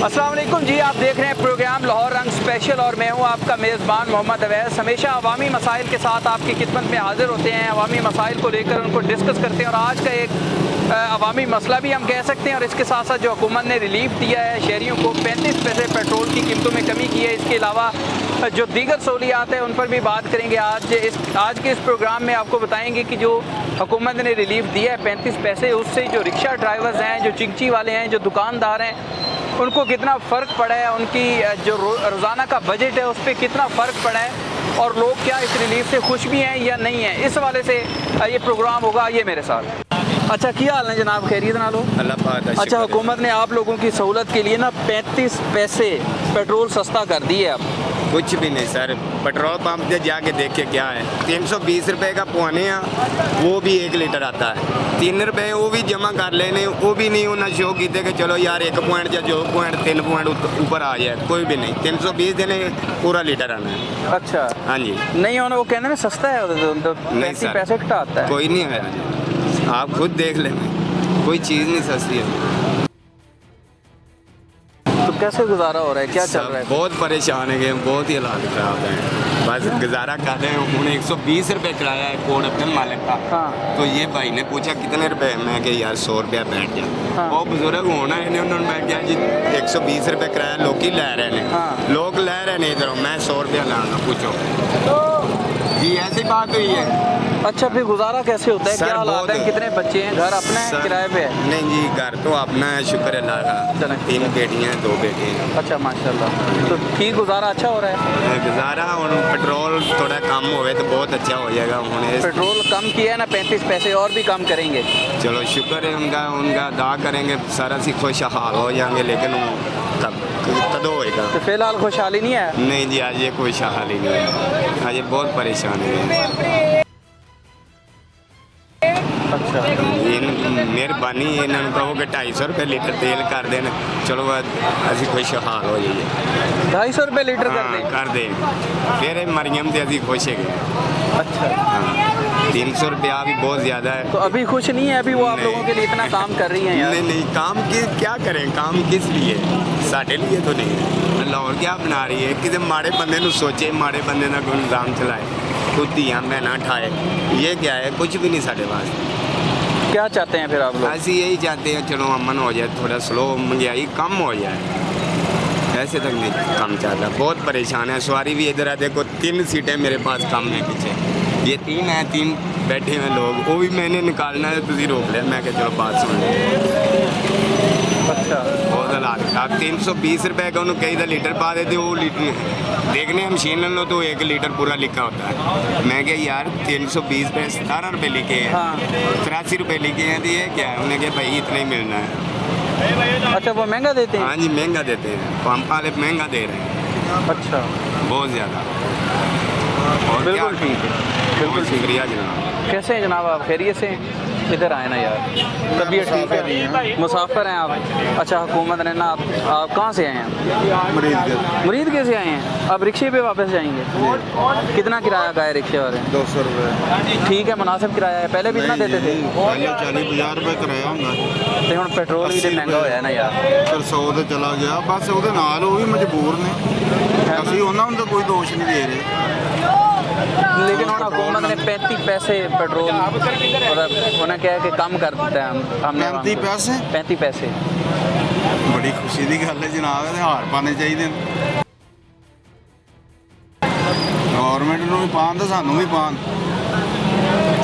अस्सलाम वालेकुम जी, आप देख रहे हैं प्रोग्राम लाहौर रंग स्पेशल और मैं हूं आपका मेज़बान मोहम्मद अवैस। हमेशा अवामी मसाइल के साथ आपकी खिदमत में हाजिर होते हैं, अवामी मसाइल को लेकर उनको डिस्कस करते हैं। और आज का एक अवामी मसला भी हम कह सकते हैं। और इसके साथ साथ जो हुकूमत ने रिलीफ दिया है शहरियों को, 35 पैसे पेट्रोल की कीमतों में कमी की है, इसके अलावा जो दीगर सहूलियात है उन पर भी बात करेंगे। आज के इस प्रोग्राम में आपको बताएंगे कि जो हुकूमत ने रिलीफ दिया है 35 पैसे, उससे जो रिक्शा ड्राइवर्स हैं, जो चिंची वाले हैं, जो दुकानदार हैं, उनको कितना फ़र्क पड़ा है, उनकी जो रोज़ाना का बजट है उस पर कितना फ़र्क पड़ा है, और लोग क्या इस रिलीफ से खुश भी हैं या नहीं हैं। इस हवाले से ये प्रोग्राम होगा। ये मेरे साथ। अच्छा, क्या हाल है जनाब? खैरियत ना लो? अल्लाह पाक। अच्छा, हुकूमत ने आप लोगों की सहूलत के लिए ना 35 पैसे पेट्रोल सस्ता कर दिए। अब कुछ भी नहीं सर, पेट्रोल पंप पे जाके देखे क्या है, 320 रुपए का पौने वो भी 1 लीटर आता है, 3 रुपए वो भी जमा कर लेने, वो भी नहीं उन्हें शो किए कि चलो यार 1 पॉइंट या 2 पॉइंट 3 पॉइंट ऊपर आ जाए, कोई भी नहीं। 320 देने पूरा लीटर आना है। अच्छा, हाँ जी। नहीं होना, वो कहने में सस्ता है, 35 पैसे घटा आता है। कोई नहीं है, आप खुद देख लेना, कोई चीज़ नहीं सस्ती है। तो कैसे गुजारा हो रहा है, क्या चल रहा है? बहुत परेशान है, बहुत ही हालात खराब हैं, बस गुजारा कर रहे हैं। उन्होंने 120 रुपये किराया है कोड अपने मालिक का। हाँ। तो ये भाई ने पूछा कितने रुपए, मैं कि यार 100 रुपया बैठ गया। हाँ। वो बुजुर्ग होना है, उन्होंने मैं क्या जी 120 रुपये किराया लोग ही ले रहे हैं। हाँ। लोग ले रहे हैं इधर, मैं 100 रुपया लाऊंगा, पूछो जी, ऐसी बात हुई है। अच्छा, फिर गुजारा कैसे होता है, सर, क्या हालात है? कितने बच्चे हैं? घर अपना है, किराए पे है? नहीं जी, घर तो अपना है, शुक्र है अल्लाह का। चलें। 3 बेटियाँ हैं, 2 बेटे हैं। अच्छा, माशाल्लाह। तो ठीक, गुजारा अच्छा हो रहा है? गुजारा और पेट्रोल थोड़ा कम होवे तो बहुत अच्छा हो जाएगा। उन्होंने पेट्रोल कम किया है ना 35 पैसे, और भी कम करेंगे। चलो शुक्र है उनका अदा करेंगे, सारा सी खुशहाल हो जाएंगे। लेकिन कब होएगा? तो फिलहाल खुशहाली नहीं है? नहीं जी, आज ये खुशहाली नहीं है, आज ये बहुत परेशानी है। अच्छा, मेहरबानी इन्होंने कहो कि 250 रुपये लीटर तेल कर देना, चलो असी खुशहाल हो जाइए। 250 रुपये लीटर कर दें? कर दे, फिर मरियम से असी खुश है। अच्छा, 300 रुपया भी बहुत ज़्यादा है। तो अभी खुश नहीं है? अभी वो आप नहीं। लोगों के लिए इतना काम कर रही हैं यार। नहीं, काम की क्या करें, काम किस लिए, साढ़े लिए तो नहीं। लाहौर क्या बना रही है, किसी माड़े बंदे को सोचे, माड़े बंदे का कोई इल्ज़ाम चलाए, तो धियाँ बहना ठाए, ये क्या है? कुछ भी नहीं साढ़े पास। क्या चाहते हैं फिर आप लोग? ऐसे यही चाहते हैं चलो अमन हो जाए, थोड़ा स्लो महंगाई कम हो जाए। ऐसे तक नहीं कम चाहता, बहुत परेशान है। सवारी भी इधर आ देखो, 3 सीटें मेरे पास कम है पीछे, ये 3 हैं, 3 बैठे हुए लोग, वो भी मैंने निकालना है, तुझे रोक लिया। मैं चलो बात सुन ली। अच्छा, बहुत हालात खराब। 320 रुपये का उन्होंने कई लीटर पा देते, वो लीटर देखने मशीन लो तो 1 लीटर पूरा लिखा होता है। मैं क्या यार 320 पे 17 रुपये लिखे हैं। हाँ। 83 रुपये लिखे हैं, तो ये क्या है? उन्हें क्या भाई इतना ही मिलना है। अच्छा, वो महंगा देते हैं? हाँ जी, महंगा देते हैं, पंप वाले महंगा दे रहे हैं, अच्छा, बहुत ज़्यादा। और बिल्कुल ठीक है, बिल्कुल ठीक। शुक्रिया जनाब। कैसे हैं जनाब आप? खैरियत से? इधर आए ना यार, तबीयत ठीक है? मुसाफिर हैं आप? अच्छा, हुकूमत ने ना आप कहाँ से आए हैं? मुरीद कैसे आए हैं? अब रिक्शे पे वापस जाएंगे? कितना किराया का है रिक्शे वाले? 200 रुपये। ठीक है, मुनासिब किराया है। पहले भी इतना देते थे? पहले 40-50 रुपये किराया होंगे, तो हम पेट्रोल भी तो महंगा होया ना यार। फिर 100 तो चला गया, बस ਉਹਦੇ ਨਾਲ ਉਹ ਵੀ ਮਜਬੂਰ ਨੇ, ਅਸੀਂ ਉਹਨਾਂ ਨੂੰ ਤਾਂ ਕੋਈ ਦੋਸ਼ ਨਹੀਂ ਦੇ ਰਹੇ। लेकिन हुकूमत ने 35 पैसे पेट्रोल, और उन्हें क्या है कि कम कर देता है। हमने 35 पैसे? 35 पैसे। ਬੜੀ ਖੁਸ਼ੀ ਦੀ ਗੱਲ ਹੈ ਜਨਾਬ, ਇਹਦੇ ਹਾਰ ਪਾਣੇ ਚਾਹੀਦੇ ਨੇ। ਗਵਰਨਮੈਂਟ ਨੂੰ ਵੀ ਪਾਣ ਤੇ ਸਾਨੂੰ ਵੀ ਪਾਣ,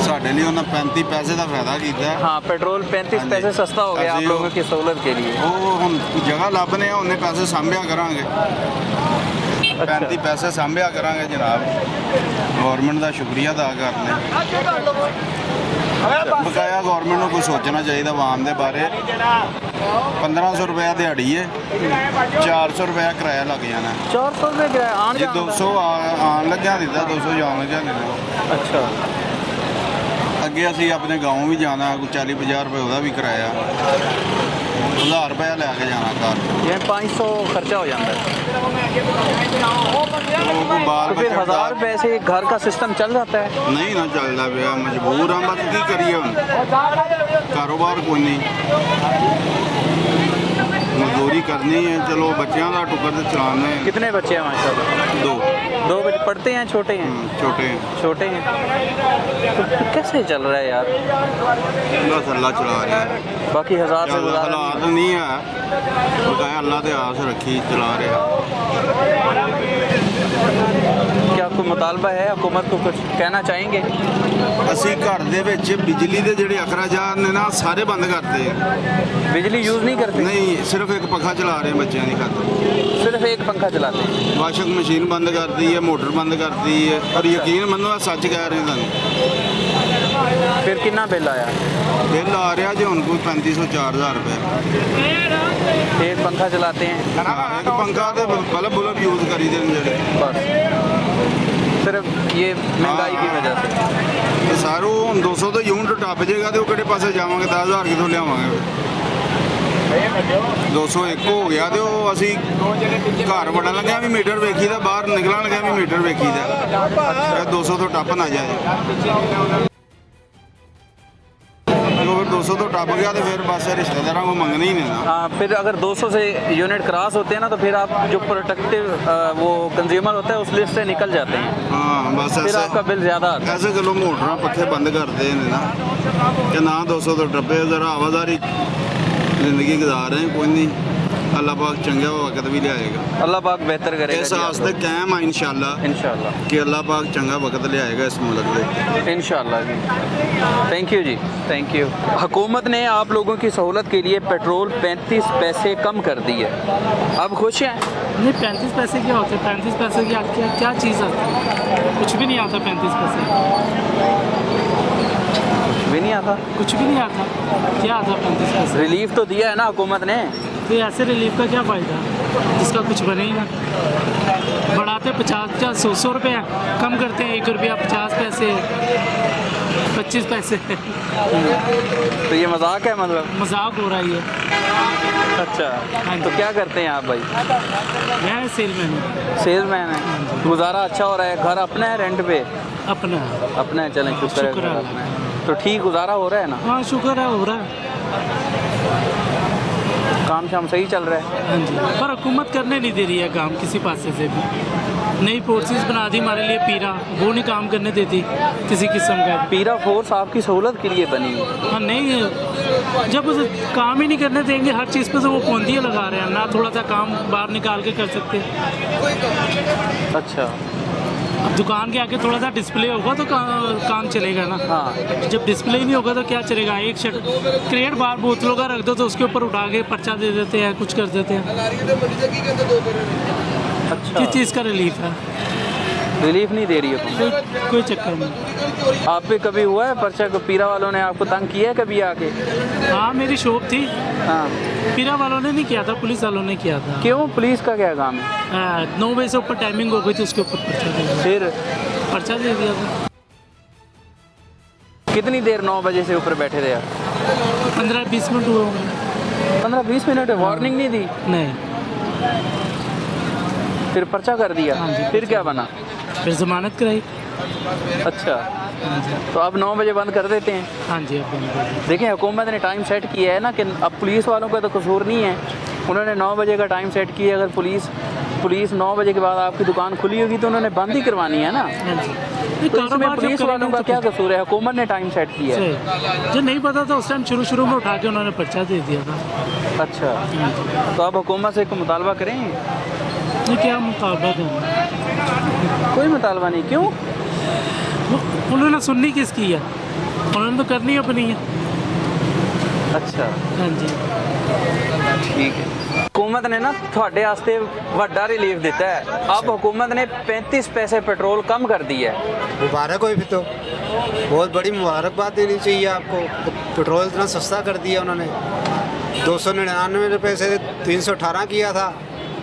ਸਾਡੇ ਲਈ ਉਹਨਾਂ 35 ਪੈਸੇ ਦਾ ਫਾਇਦਾ ਕੀਤਾ ਹੈ। हाँ, पेट्रोल 35 पैसे सस्ता हो गया आप लोगों की सहूलत के लिए। ਉਹ ਹੁਣ ਜਗ੍ਹਾ ਲੱਭਨੇ ਆ, ਉਹਨੇ ਪੈਸੇ ਸਾਂਭਿਆ ਕਰਾਂਗੇ। 35 ਪੈਸੇ ਸਾਂਭਿਆ ਕਰਾਂਗੇ ਜਨਾਬ, ਗਵਰਨਮੈਂਟ ਦਾ ਸ਼ੁਕਰੀਆ ਅਦਾ ਕਰਨੇ। ਬਕਾਇਆ ਗਵਰਨਮੈਂਟ ਨੂੰ ਕੁਝ ਸੋਚਣਾ ਚਾਹੀਦਾ ਆਵਾਮ ਦੇ ਬਾਰੇ। 1500 रुपया दिहाड़ी है, 400 रुपया किराया लग जाना। 400 रुपये किराया आन जी, जान का? 200 आन लग्या दिता, 200 जान लग्या दिता। अच्छा, अगे असी अपने गाँव भी जाना, 40-50 रुपये ਉਹਦਾ भी किराया, 1000 रुपया लैके जाना घर। ये 500 खर्चा हो जाता है। तो बाल तो फिर बच्चा 1000 रुपये से घर का सिस्टम चल जाता है? नहीं ना चलता पाया, मजबूर हाँ, बस की करिए, कारोबार कोई नहीं। मजदूरी करनी है, चलो बच्चों का टुकर तो चलाने हैं। कितने बच्चे हैं माशाल्लाह? 2 2 बच्चे पढ़ते हैं, छोटे हैं? छोटे हैं। छोटे हैं। तो कैसे चल रहा है यार? बस अल्लाह चला रहा है, बाकी हज़ार से गुजारा हालात नहीं है, वो कहें अल्लाह के आस रखी चला रहा। क्या कोई मुतालबा है, हुकूमत को कुछ कहना चाहेंगे? ਅਸੀਂ घर ਦੇ ਵਿੱਚ बिजली ਦੇ ਜਿਹੜੇ अखराजात ने ना सारे बंद करते हैं। बिजली यूज़ नहीं करते? नहीं, सिर्फ एक पंखा चला रहे हैं बच्चों की खातिर। सिर्फ एक पंखा चलाते हैं? वाशिंग मशीन बंद कर दी है, मोटर बंद कर दी है, और यकीन मनो सच कह रहे हैं तुहानू। फिर कितना बिल आया? बिल आ रहा जी हुण कोई 3500-4000 रुपये। एक पंखा चलाते हैं? एक पंखा तो बल्ब यूज़ करी दे जेडे बस सिर्फ ये महंगाई की वजह से। सारू हम 200 तो यूनिट टप जाएगा तो किहड़े पासे जावांगे, 10,000 कितों लियावांगे? 201 हो गया तो असी घर वड़न लगे भी मीटर वेखी दा, बाहर निकलन लगे भी मीटर वेखी दा। 200 तो टप ना जाए, अगर 200 तो टप गया तो फिर बस रिश्तेदारों को मंगना ही नहीं ना। हाँ, फिर अगर 200 से यूनिट क्रॉस होते हैं ना तो फिर आप जो प्रोटेक्टिव वो कंज्यूमर होता है उस लिस्ट से निकल जाते हैं। हाँ बस फिर ऐसे आपका बिल ज़्यादा आता है। ऐसे चलो मोटर पखे बंद करते हैं ना कि ना 200 तो टप्पे, ज़रा आवाजारी जिंदगी गुजार रहे हैं। कोई नहीं, अल्लाह पाक चंगा वक्त भी लियाएगा, अल्लाह पाक बेहतर करेगा इस जी वास्ते आपको। कायम है इंशाल्लाह इंशाल्लाह कि अल्लाह पाक चंगा वक्त लियाएगा इस मुल्क में इंशाल्लाह जी। थैंक यू जी, थैंक यू। हुकूमत ने आप लोगों की सहूलत के लिए पेट्रोल 35 पैसे कम कर दी है, अब खुश हैं? नहीं, 35 पैसे क्या होते हैं? 35 पैसे की क्या चीज़ आती है? कुछ भी नहीं आता 35 पैसे, कुछ भी नहीं आता। कुछ भी नहीं आता। क्या आता 35 पैसे? रिलीफ तो दिया है ना हुकूमत ने। तो ऐसे रिलीफ का क्या फ़ायदा जिसका कुछ बने ही ना? बढ़ाते 50 100 रुपये, कम करते हैं 1 रुपया 50 पैसे 25 पैसे। तो ये मजाक है, मतलब मजाक हो रहा है ये। अच्छा, तो क्या करते हैं आप भाई? मैं सेलमैन हूँ। सेल्समैन है। गुजारा अच्छा हो रहा है? घर अपना है रेंट पे? अपना अपना है, चलें शुक्र है, शुक्र घर है। अपना है। तो ठीक गुजारा हो रहा है ना? हाँ शुक्र है, हो रहा है। काम शाम सही चल रहा है? हाँ जी, पर हुकूमत करने नहीं दे रही है काम किसी पासे से भी। नई फोर्सेस बना दी हमारे लिए पीरा, वो नहीं काम करने देती किसी किस्म का। पीरा फोर्स आपकी सहूलत के लिए बनी है? हाँ नहीं, जब उसे काम ही नहीं करने देंगे, हर चीज़ पे तो वो पाबंदियाँ लगा रहे हैं ना, थोड़ा सा काम बाहर निकाल के कर सकते। अच्छा, अब दुकान के आगे थोड़ा सा डिस्प्ले होगा तो काम चलेगा ना। हाँ। जब डिस्प्ले ही नहीं होगा तो क्या चलेगा? एक शट क्रेट बाहर बोतलों का रख दो तो उसके ऊपर उठा के पर्चा दे देते हैं, कुछ कर देते हैं। अच्छा, किस चीज़ का रिलीफ है? रिलीफ नहीं दे रही है? कोई चक्कर नहीं। आप पे कभी हुआ है पर्चा को पीरा वालों ने आपको तंग किया है कभी आके? हाँ, मेरी शॉप थी, हाँ। पीरा वालों ने नहीं किया था, पुलिस वालों ने किया था। क्यों? पुलिस का क्या काम है? 9 बजे से ऊपर टाइमिंग हो गई थी, उसके ऊपर फिर पर्चा दे दिया था। कितनी देर 9 बजे से ऊपर बैठे थे आप? 15-20 मिनट हुए होंगे। 15-20 मिनट? वार्निंग नहीं दी? नहीं। फिर पर्चा कर दिया? हाँ जी। फिर क्या बना? फिर जमानत कराई। अच्छा, हाँ जी, तो अब 9 बजे बंद कर देते हैं? हाँ जी, अब बंद कर दिया। देखिए, हुकूमत ने टाइम सेट किया है ना कि अब पुलिस वालों का तो कसूर नहीं है, उन्होंने 9 बजे का टाइम सेट किया। अगर पुलिस 9 बजे के बाद आपकी दुकान खुली होगी तो उन्होंने बंद ही करवानी है ना। हाँ जी, तो इसमें पुलिस वालों का क्या कसूर है? हुकूमत ने टाइम सेट किया है। सही। जो नहीं पता था उस टाइम शुरू में उठा के उन्होंने पर्चा दे दिया था। अच्छा, हाँ जी। तो अब हुकूमत से कोई मुतालबा करें? ये क्या मुतालबा देना? कोई मुतालबा नहीं। क्यों? उन्होंने सुननी किसकी है? उन्होंने तो करनी अपनी है। अच्छा, हाँ जी, ठीक है। हुकूमत ने ना ਤੁਹਾਡੇ ਵਾਸਤੇ ਵੱਡਾ रिलीफ दिता है। अब हुकूमत ने 35 पैसे पेट्रोल कम कर दिया है। मुबारक हो, फिर तो बहुत बड़ी मुबारकबाद देनी चाहिए आपको। पेट्रोल इतना सस्ता कर दिया उन्होंने, 299 रुपये से 318 किया था,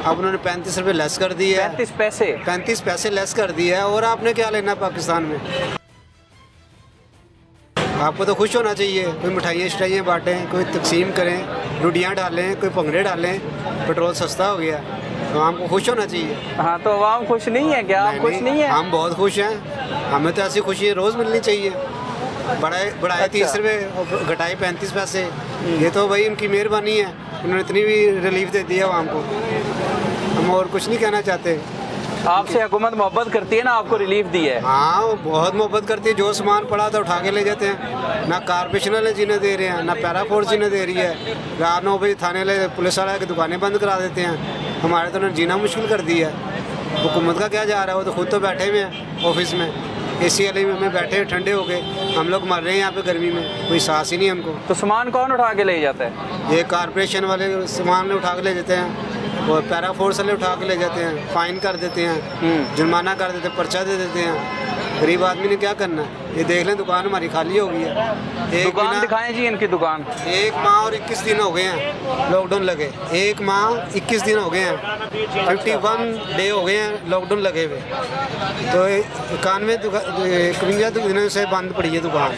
अब उन्होंने 35 रुपये लेस कर दिए है। 35 पैसे? 35 पैसे लेस कर दिया है। और आपने क्या लेना पाकिस्तान में? आपको तो खुश होना चाहिए। कोई मिठाइयाँ शिठाइयाँ बांटें, कोई तकसीम करें, रुडियाँ डालें, कोई भंगड़े डालें, पेट्रोल सस्ता हो गया, तो हमको खुश होना चाहिए। हाँ, तो आवाम खुश नहीं है क्या? आप खुश नहीं है? हम बहुत खुश हैं। हमें तो ऐसी खुशी रोज़ मिलनी चाहिए। बढ़ाए 30 रुपये और घटाए 35 पैसे, ये तो भाई इनकी मेहरबानी है। उन्होंने इतनी भी रिलीफ दे दी है आवाम को, हम और कुछ नहीं कहना चाहते। आपसे हुकूमत मोहब्बत करती है ना, आपको रिलीफ दी है? हाँ, वो बहुत मोहब्बत करती है। जो सामान पड़ा था उठा के ले जाते हैं। ना कारपोरेशन वाले जीने दे रहे हैं, ना पैरा फोर्स जीने दे रही है। रात 9 बजे थाने ले पुलिस वाले की दुकानें बंद करा देते हैं। हमारे तो उन्होंने जीना मुश्किल कर दिया है। हुकूमत का क्या जा रहा है, वो तो खुद तो बैठे हुए हैं ऑफिस में, AC वाले में बैठे हैं ठंडे हो गए। हम लोग मर रहे हैं यहाँ पे गर्मी में, कोई सांस ही नहीं हमको। तो सामान कौन उठा के ले जाता है? ये कारपोरेशन वाले सामान उठा के ले जाते हैं, और पैरा फोर्स वाले उठा के ले जाते हैं, फाइन कर देते हैं, जुर्माना कर देते हैं, पर्चा दे देते हैं। गरीब आदमी ने क्या करना है? ये देख लें, दुकान हमारी खाली हो गई है। एक दुकान महीना- दिखाएं जी इनकी दुकान। 1 माह और 21 दिन हो गए हैं लॉकडाउन लगे। 1 माह 21 दिन हो गए हैं, 51 डे हो गए हैं लॉकडाउन लगे हुए। तो 51 दिनों से बंद पड़ी है दुकान।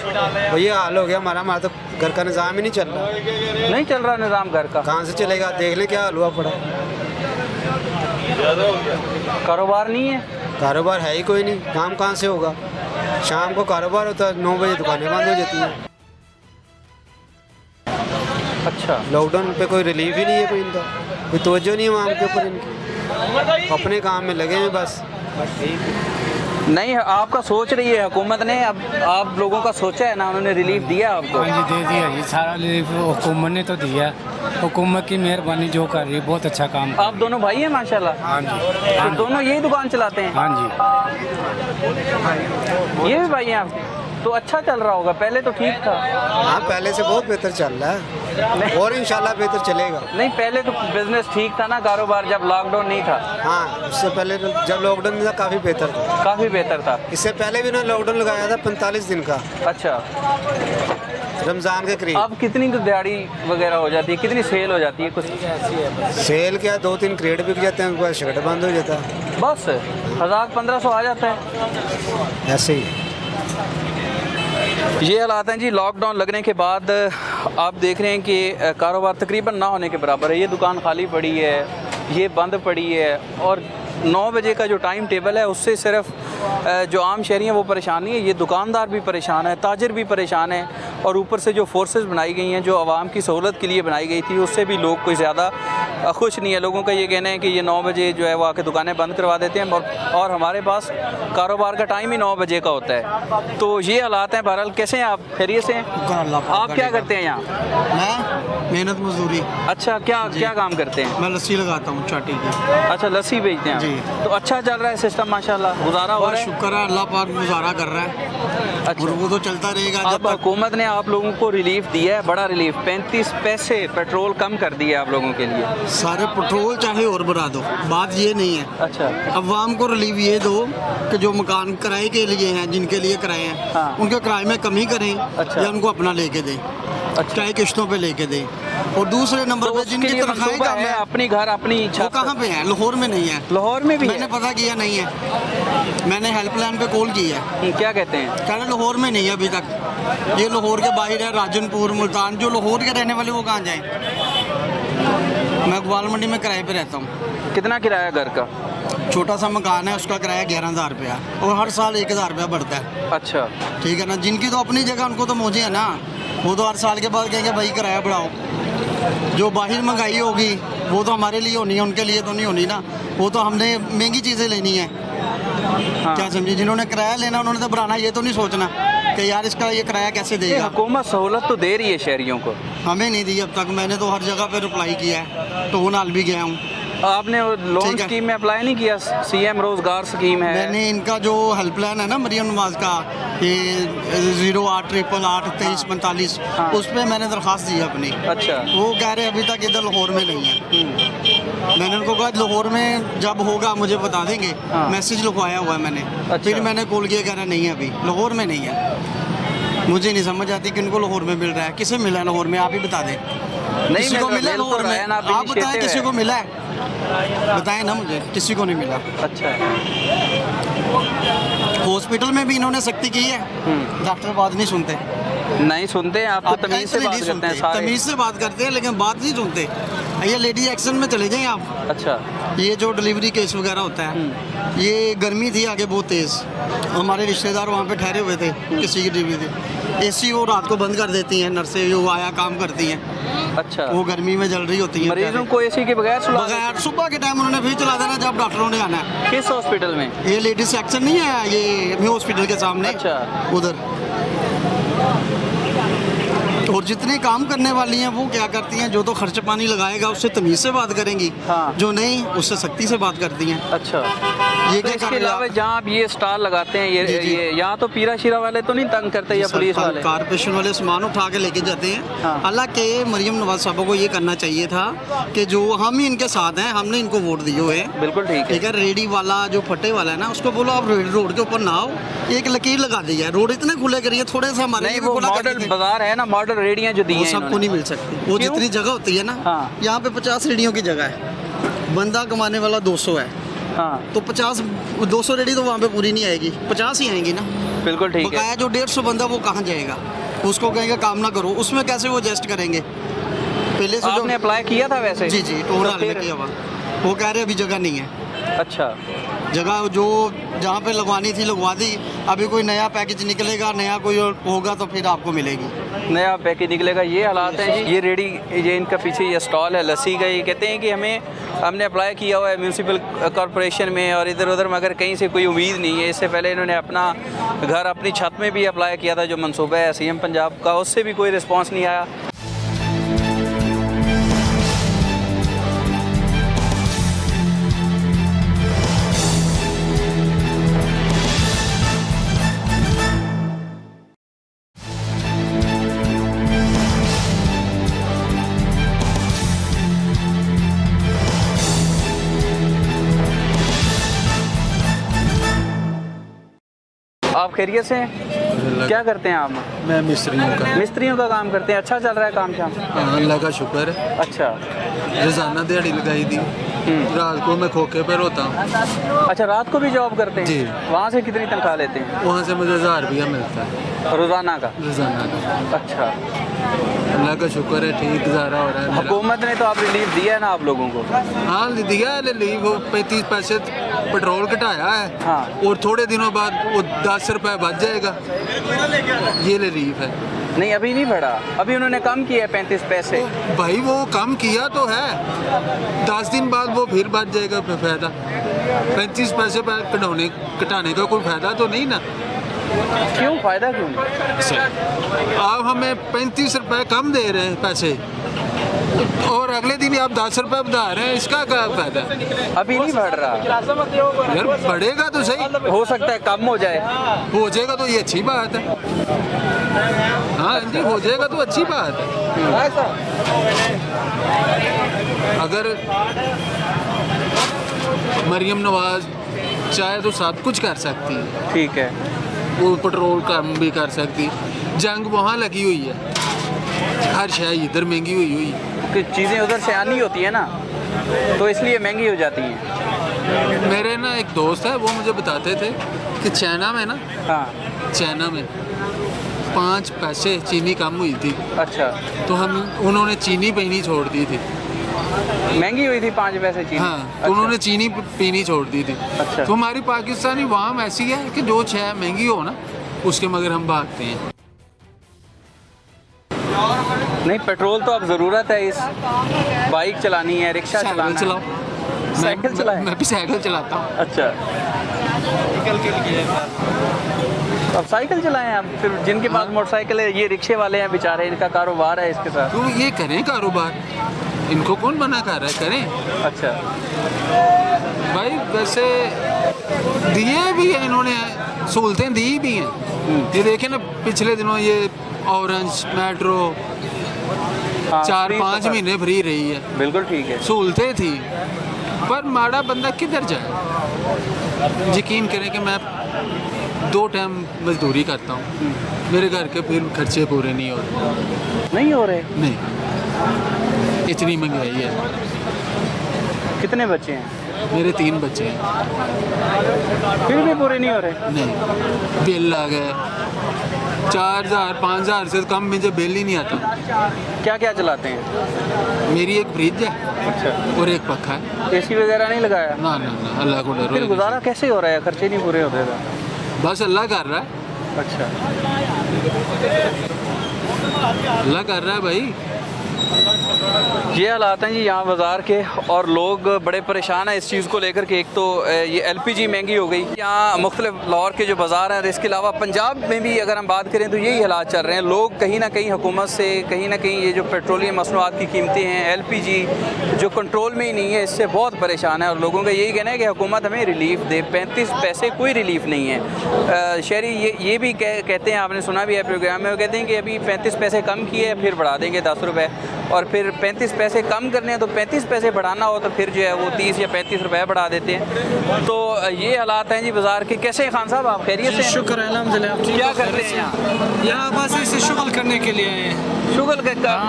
तो ये हाल हो गया हमारा तो घर का निज़ाम ही नहीं चल रहा। नहीं चल रहा निज़ाम घर का? कहाँ से चलेगा? देख लें क्या हाल हुआ पड़ा। कारोबार नहीं है? कारोबार है ही कोई नहीं, काम कहाँ से होगा? शाम को कारोबार होता है, 9 बजे दुकानें बंद हो जाती हैं। अच्छा, लॉकडाउन पे कोई रिलीफ ही नहीं है, कोई इनका कोई तवज्जो नहीं है वहाँ के ऊपर इनकी, अपने काम में लगे हैं बस। नहीं आपका सोच रही है हुकूमत ने, अब आप लोगों का सोचा है ना, उन्होंने रिलीफ दिया आपको? हाँ जी, दे दिया जी, सारा रिलीफ हुकूमत ने तो दिया। हुकूमत की मेहरबानी जो कर रही है, बहुत अच्छा काम। आप दोनों भाई हैं माशाल्लाह? हाँ जी, तो दोनों यही दुकान चलाते हैं? हाँ जी, ये भी भाई हैं आप? तो अच्छा चल रहा होगा, पहले तो ठीक था। हाँ, पहले से बहुत बेहतर चल रहा है और इंशाल्लाह बेहतर चलेगा। नहीं पहले तो बिजनेस ठीक था ना, कारोबार, जब लॉकडाउन नहीं था? हाँ, उससे पहले तो जब लॉकडाउन था काफ़ी बेहतर था। काफ़ी बेहतर था। इससे पहले भी उन्होंने लॉकडाउन लगाया था 45 दिन का, अच्छा, रमज़ान के करीब। अब कितनी दिहाड़ी वगैरह हो जाती है, कितनी सेल हो जाती है कुछ? सेल क्या, 2-3 क्रेट बिक जाते हैं, उनके बाद शर्ट बंद हो जाता है। बस 1000-1500 आ जाता है ऐसे ही ये हालात हैं जी। लॉकडाउन लगने के बाद आप देख रहे हैं कि कारोबार तकरीबन ना होने के बराबर है। ये दुकान खाली पड़ी है, ये बंद पड़ी है, और 9 बजे का जो टाइम टेबल है उससे सिर्फ जो आम शहरी हैं वो परेशान नहीं है, ये दुकानदार भी परेशान है, ताजिर भी परेशान है, और ऊपर से जो फोर्सेस बनाई गई हैं, जो आवाम की सहूलत के लिए बनाई गई थी, उससे भी लोग कोई ज़्यादा खुश नहीं है। लोगों का ये कहना है कि ये 9 बजे जो है वो आके दुकानें बंद करवा देते हैं, और हमारे पास कारोबार का टाइम ही 9 बजे का होता है। तो ये हालात हैं। बहरहाल कैसे हैं आप? खैरियत से हैं? आप क्या करते हैं यहाँ? मैं मेहनत मजदूरी। अच्छा, क्या काम करते हैं? मैं लस्सी लगाता हूँ चाटी की। अच्छा, लस्सी बेचते हैं? जी। तो अच्छा चल रहा है सिस्टम माशाल्लाह, गुजारा हो बहुत रहा है? शुक्र है, अल्लाह पाक गुजारा कर रहा है। अच्छा, और वो तो चलता रहेगा जब अब तक। हुकूमत ने आप लोगों को रिलीफ दिया है, बड़ा रिलीफ, 35 पैसे पेट्रोल कम कर दिया आप लोगों के लिए। सारे पेट्रोल चाहे और बढ़ा दो, बात ये नहीं है। अच्छा, अवाम को रिलीफ ये दो कि जो मकान किराए के लिए हैं, जिनके लिए किराए हैं, हाँ। उनके किराए में कमी करें, अच्छा। या उनको अपना लेके दें, अच्छा। चाहे किश्तों पे लेके दें। और दूसरे नंबर तो पे उसके जिनकी लिए तनख्वाहें मंसूबा कम है, है, अपनी घर अपनी वो छत? कहाँ पे है? लाहौर में नहीं है। लाहौर में भी मैंने है? पता किया नहीं है, मैंने हेल्पलाइन पे कॉल की है, क्या कहते हैं? कह रहे लाहौर में नहीं है अभी तक। ये लाहौर के बाहर है, राजनपुर, मुल्तान। जो लाहौर के रहने वाले वो कहाँ जाएं? मैं ग्वाल मंडी में किराए पे रहता हूँ। कितना किराया घर का? छोटा सा मकान है, उसका किराया 11,000 रुपया, और हर साल 1,000 रुपया बढ़ता है। अच्छा, ठीक है ना। जिनकी तो अपनी जगह, उनको तो मौजे है ना, वो तो हर साल के बाद कहेंगे भाई किराया बढ़ाओ। जो बाहर महंगाई होगी वो तो हमारे लिए होनी है, उनके लिए तो नहीं होनी ना। वो तो हमने महंगी चीज़ें लेनी है। हाँ। क्या समझे? जिन्होंने किराया लेना उन्होंने तो बढ़ाना, ये तो नहीं सोचना कि यार इसका ये किराया कैसे ये देगा। हुकूमत सहूलत तो दे रही है शहरियों को। हमें नहीं दी अब तक। मैंने तो हर जगह पे रिप्लाई किया है, टोन हाल भी गया हूँ। आपने लोन ठीक है। स्कीम में अप्लाई नहीं किया? CM रोजगार स्कीम है। मैंने इनका जो हेल्पलाइन है ना, मरियम नवाज का, ये 08888345, हाँ। उस पर मैंने दरख्वास्त दी अपनी। अच्छा, वो कह रहे अभी तक इधर लाहौर में नहीं है। मैंने उनको कहा लाहौर में जब होगा मुझे बता देंगे। हाँ। मैसेज लिखवाया हुआ है मैंने। अच्छा। फिर मैंने कॉल किया, कह रहा नहीं है अभी लाहौर में नहीं है। मुझे नहीं समझ आती कि इनको लाहौर में मिल रहा है। किसे मिला है लाहौर में? आप ही बता दें। नहीं किसी को मिला मिल तो लाहौर रहा में? है ना, अभी आप बताएं initiative किसी है। को मिला है? बताएं ना मुझे, किसी को नहीं मिला। अच्छा, हॉस्पिटल में भी इन्होंने सख्ती की है, डॉक्टर बात नहीं सुनते। नहीं सुनते हैं? आप तो तमीज़ से इतने बात नहीं करते हैं सुनते, सारे। तमीज़ से बात करते हैं लेकिन बात नहीं सुनते। ये लेडी एक्शन में चले जाएं आप। अच्छा, ये जो डिलीवरी केस वगैरह होता है, ये गर्मी थी आगे बहुत तेज़, हमारे रिश्तेदार वहाँ पे ठहरे हुए थे, किसी की डिलीवरी थी। एसी वो रात को बंद कर देती हैं, नर्सें जो आया काम करती हैं, अच्छा, वो गर्मी में जल रही होती हैं मरीजों को एसी के बगैर सुला बगैर। सुबह के टाइम उन्होंने फिर चला देना जब डॉक्टरों ने आना है। किस हॉस्पिटल में? ये लेडीज सेक्शन नहीं है, ये न्यू हॉस्पिटल के सामने, अच्छा। उधर। और जितने काम करने वाली हैं वो क्या करती हैं, जो तो खर्च पानी लगाएगा उससे तमीज़ से बात करेंगी, हाँ। जो नहीं उससे सख्ती से बात करती हैं। अच्छा, ये तो क्या इसके कर रहे अलावा हैं? जहाँ आप ये स्टॉल लगाते हैं, जी, जी। ये यहाँ तो पीरा शीरा वाले तो नहीं तंग करते या पुलिस वाले? कारपोरेशन वाले सामान उठा के लेके जाते हैं। हाँ। हालांकि मरियम नवाज साहब को ये करना चाहिए था कि जो हम ही इनके साथ हैं, हमने इनको वोट दिए हुए हैं। बिल्कुल ठीक है। ठीक है, रेडी वाला जो फटे वाला है ना, उसको बोलो आप रोड के ऊपर ना आओ, एक लकीर लगा दी है, रोड इतने खुले करिए, थोड़े से हमारे नहीं, लिए भी वो खुला कर मॉडल दीजिए। बाजार है ना, मॉडल रेडियाँ जो दी वो हैं सबको इन्होंने। नहीं मिल सकती, वो क्यों? जितनी जगह होती है ना, हाँ। यहाँ पे 50 रेडियों की जगह है, बंदा कमाने वाला 200 है, हाँ, तो 200 रेडी तो वहाँ पे पूरी नहीं आएगी, 50 ही आएंगी ना। बिल्कुल ठीक है। बकाया जो 150 बंदा वो कहाँ जाएगा, उसको कहेंगे काम ना करो, उसमें कैसे वो एडजस्ट करेंगे? पहले से आपने अप्लाई किया था वैसे? जी जी, टोल तो हाल में फिर- किया हुआ, वो कह रहे अभी जगह नहीं है। अच्छा, जगह जो जहाँ पे लगवानी थी लगवा दी, अभी कोई नया पैकेज निकलेगा, नया कोई और होगा तो फिर आपको मिलेगी। नया पैकेज निकलेगा, ये हालात हैं जी। ये रेडी, ये इनका पीछे ये स्टॉल है लस्सी का, ये कहते हैं कि हमने अप्लाई किया हुआ है म्यूनसिपल कॉरपोरेशन में और इधर उधर, मगर कहीं से कोई उम्मीद नहीं है। इससे पहले इन्होंने अपना घर अपनी छत में भी अप्लाई किया था, जो मंसूबा है सीएम पंजाब का, उससे भी कोई रिस्पॉन्स नहीं आया। आप खैरियत से हैं? क्या करते हैं आप? मैं मिस्त्रियों का। मिस्त्रियों का काम करते हैं। अच्छा चल रहा है काम शाम? हाँ, अल्लाह का शुक्र है। अच्छा, रोजाना दिहाड़ी लगाई थी, रात को मैं खोखे पर होता हूँ। अच्छा, रात को भी जॉब करते हैं? जी। वहाँ से कितनी तनख्वाह लेते हैं वहाँ से मुझे 1000 रुपया मिलता है रोज़ाना का? रोजाना का। अच्छा, अल्लाह का शुक्र है, ठीक गुजारा हो रहा है मेरा। हुकूमत ने तो आप रिलीफ दिया है ना आप लोगों को? हाँ दिया है रिलीफ, वो 35 पैसे पेट्रोल घटाया है। हाँ। और थोड़े दिनों बाद वो 10 रुपये बच जाएगा, ये रिलीफ है। नहीं, अभी नहीं बढ़ा, अभी उन्होंने कम किया है 35 पैसे। भाई वो कम किया तो है, 10 दिन बाद वो फिर बच जाएगा, फिर फायदा। 35 पैसे पर घटाने का कोई फायदा तो नहीं ना। क्यों, फ़ायदा क्यों नहीं? आप हमें 35 रुपए कम दे रहे हैं पैसे, और अगले दिन आप 10 रुपए बढ़ा रहे हैं, इसका क्या फायदा? अभी नहीं बढ़ रहा, यार बढ़ेगा तो सही, हो सकता है कम हो जाए। हो जाएगा तो ये अच्छी बात है। हाँ जी, हो जाएगा तो अच्छी बात है। अगर मरियम नवाज चाहे तो सब कुछ कर सकती है, ठीक है, वो पेट्रोल कम भी कर सकती। जंग वहाँ लगी हुई है, हर शय इधर महंगी हुई है। कि चीज़ें उधर से आनी होती है ना, तो इसलिए महंगी हो जाती हैं। मेरे ना एक दोस्त है, वो मुझे बताते थे कि चाइना में ना, हाँ, चाइना में 5 पैसे चीनी कम हुई थी, अच्छा, तो उन्होंने चीनी पीनी छोड़ दी थी। महंगी हुई थी 5 पैसे चीनी? हाँ, तो अच्छा। उन्होंने चीनी पीनी छोड़ दी थी। अच्छा। तो हमारी पाकिस्तानी वाम ऐसी है कि जो शय महंगी हो ना, उसके मगर हम भागते हैं। नहीं, पेट्रोल तो अब ज़रूरत है, इस बाइक चलानी है, रिक्शा साइकिल चलाना चलाओ। है। साइकिल चलाएं? मैं भी साइकिल चलाता हूँ। अच्छा, अब साइकिल चलाएं आप, फिर जिनके पास मोटरसाइकिल है, ये रिक्शे वाले हैं बेचारे, इनका कारोबार है इसके साथ। तो ये करें कारोबार, इनको कौन मना कर रहा है, करें। अच्छा, भाई वैसे दिए भी हैं इन्होंने, सहूलतें दी भी हैं। ये देखें ना, पिछले दिनों ये ऑरेंज मेट्रो हाँ, 4-5 फ्री महीने फ्री रही है, सफर। बिल्कुल ठीक है। सहूलतें थी, पर माड़ा बंदा किधर जाए। यकीन करें कि मैं 2 टाइम मजदूरी करता हूँ, मेरे घर के फिर खर्चे पूरे नहीं हो रहे। नहीं हो रहे? नहीं, इतनी महंगाई है। कितने बच्चे हैं? मेरे 3 बच्चे हैं, फिर भी पूरे नहीं हो रहे? नहीं, बिल आ गए 4000-5000 से कम मुझे बिल ही नहीं आता। क्या क्या चलाते हैं? मेरी एक फ्रिज है अच्छा, और एक पक्का है। एसी वगैरह नहीं लगाया? ना ना ना, अल्लाह को फिर डरो। गुजारा कैसे हो रहा है, खर्चे नहीं पूरे होते? बस अल्लाह कर रहा है। अच्छा, अल्लाह कर रहा है भाई। ये हालात हैं जी यहाँ बाज़ार के, और लोग बड़े परेशान हैं इस चीज़ को लेकर कि एक तो ये LPG महंगी हो गई। यहाँ मुख्तलिफ लाहौर के जो बाज़ार हैं, और इसके अलावा पंजाब में भी अगर हम बात करें तो यही हालात चल रहे हैं। लोग कहीं ना कहीं हुकूमत से, कहीं ना कहीं ये जो पेट्रोलियम मसनूआत की कीमतें हैं, LPG जो कंट्रोल में ही नहीं है, इससे बहुत परेशान है। और लोगों का यही कहना है कि हुकूमत हमें रिलीफ दे। 35 पैसे कोई रिलीफ नहीं है। शहरी ये भी कहते हैं, आपने सुना भी है प्रोग्राम में, वो कहते हैं कि अभी 35 पैसे कम किए, फिर बढ़ा देंगे 10 रुपये, और फिर 35 पैसे कम करने हैं तो 35 पैसे बढ़ाना हो तो फिर जो है वो 30 या 35 रुपए बढ़ा देते हैं। तो ये हालात हैं जी बाज़ार के। कैसे हैं खान साहब, आप खैरियत से हैं? शुक्र है अल्हम्दुलिल्लाह। क्या करते हैं यहाँ? यहाँ बस ऐसे शुगल करने के लिए आए हैं। शुगल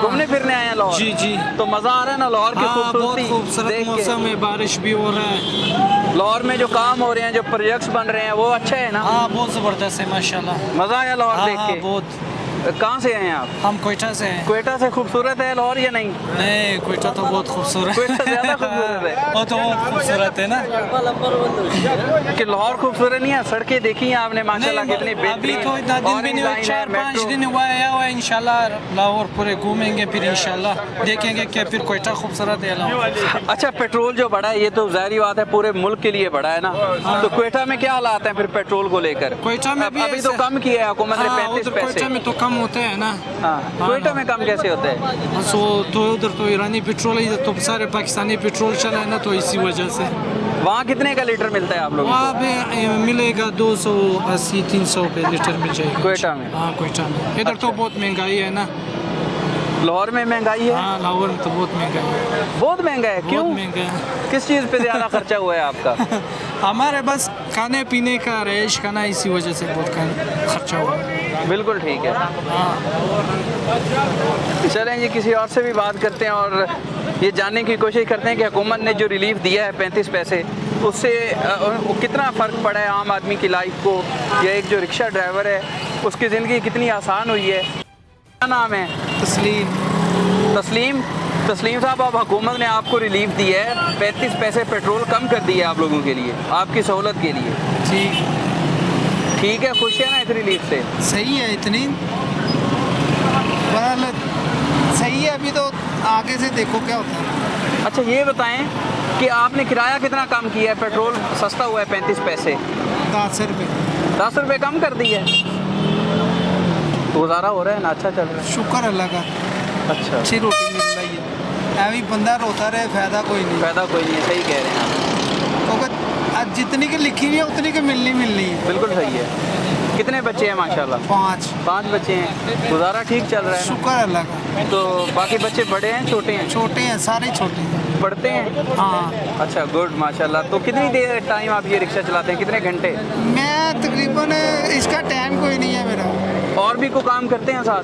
घूमने फिरने आए हैं लाहौर? जी जी। तो मज़ा आ रहा है ना लाहौर की बहुत खूबसूरती खूबसूरत देख के? मौसम है, बारिश भी हो रहा है। लाहौर में जो काम हो रहे हैं, जो प्रोजेक्ट्स बन रहे हैं, वो अच्छा है ना? हाँ बहुत ज़बरदस्त है माशाल्लाह। मज़ा आया लाहौर देख हाँ के? बहुत। कहाँ से आए हैं आप? हम कोयटा से हैं। कोयटा से खूबसूरत है लाहौर या नहीं? नहीं, कोयटा तो बहुत खूबसूरत है। कोयटा ज़्यादा खूबसूरत है? वो तो बहुत खूबसूरत है ना। कि लाहौर खूबसूरत नहीं है? सड़कें देखी हैं आपने माशाल्लाह कितनी अभी बेहतरीन। तो इतना दिन भी नहीं हुआ, 4-5 दिन हुआ है। इंशाल्लाह लाहौर पूरे घूमेंगे, फिर इंशाल्लाह देखेंगे कि फिर कोयटा खूबसूरत है लाहौर। अच्छा, पेट्रोल जो बढ़ा है ये तो जाहिर बात है पूरे मुल्क के लिए बढ़ा है ना, तो कोयटा में क्या हालात हैं फिर पेट्रोल को लेकर? कोयटा में भी अभी तो कम किया है हुकूमत ने 35 पैसे। कोयटा में तो कम होते हैं ना। हाँ, कोयटा में कम कैसे होता है? सो तो उधर तो ईरानी पेट्रोल है, इधर तो सारे पाकिस्तानी पेट्रोल चला है ना, तो इसी वजह से। वहाँ कितने का लीटर मिलता है आप लोगों वहाँ पे मिलेगा 280-300 पे लीटर मिल जाएगा कोयटा में? हाँ कोयटा में। इधर तो बहुत महंगाई है ना। लाहौर में महंगाई है? हाँ लाहौर में तो बहुत महंगा है। बहुत महंगा है? क्यों? बहुत महंगा है। किस चीज़ पे ज़्यादा खर्चा हुआ है आपका? हमारे बस खाने पीने का, रैश खाना, इसी वजह से बहुत खर्चा हुआ है। बिल्कुल ठीक है। चलें जी, किसी और से भी बात करते हैं और ये जानने की कोशिश करते हैं कि हुकूमत ने जो रिलीफ दिया है 35 पैसे, उससे कितना फ़र्क पड़ा है आम आदमी की लाइफ को, या एक जो रिक्शा ड्राइवर है उसकी ज़िंदगी कितनी आसान हुई है। क्या नाम है? तस्लीम। तस्लीम। तस्लीम साहब, अब हुकूमत ने आपको रिलीफ दिया है, 35 पैसे पेट्रोल कम कर दिया आप लोगों के लिए, आपकी सहूलत के लिए। ठीक है, खुश है ना इस रिलीफ से? सही है, इतनी बहरहाल सही है। अभी तो आगे से देखो क्या होता है। अच्छा, ये बताएं कि आपने किराया कितना कम किया है? पेट्रोल सस्ता हुआ है 35 पैसे, 10 रुपये। 10 रुपये कम कर दिए। गुजारा हो रहा है ना? अच्छा चल रहा है? शुक्र अल्लाह का, अच्छा, अच्छी रोटी मिल रही है। अभी बंदा रोता रहे, फायदा कोई नहीं। फायदा कोई नहीं है, सही कह रहे हैं आप। क्योंकि आज जितनी की लिखी हुई है उतनी की मिलनी है। बिल्कुल सही है। कितने बच्चे हैं माशाल्लाह? 5 बच्चे हैं। गुजारा ठीक चल रहा है ना? शुक्र अल्लाह का। तो बाकी बच्चे बड़े हैं छोटे हैं? छोटे हैं, सारे छोटे हैं। पढ़ते हैं? हाँ। अच्छा, गुड माशाल्लाह। तो कितनी देर टाइम आप ये रिक्शा चलाते हैं, कितने घंटे? मैं तकरीबन, इसका टाइम कोई नहीं है मेरा। और भी कोई काम करते हैं साथ,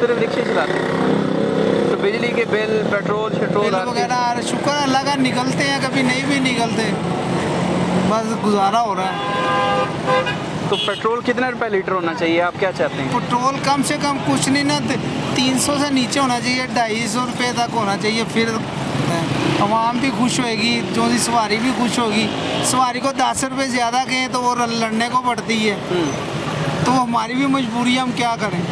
सिर्फ रिक्शे चलाते हैं? तो बिजली के बिल, पेट्रोल शेट्रोल वगैरह शुक्र अल्लाह का निकलते हैं, कभी नहीं भी निकलते, बस गुजारा हो रहा है। तो पेट्रोल कितने रुपए लीटर होना चाहिए, आप क्या चाहते हैं? पेट्रोल कम से कम कुछ नहीं ना, 300 से नीचे होना चाहिए, 250 रुपये तक होना चाहिए। फिर आवाम भी खुश होएगी, जो सी सवारी भी खुश होगी। सवारी को 10 रुपये ज़्यादा कहें तो वो लड़ने को पड़ती है, तो हमारी भी मजबूरी है, हम क्या करें।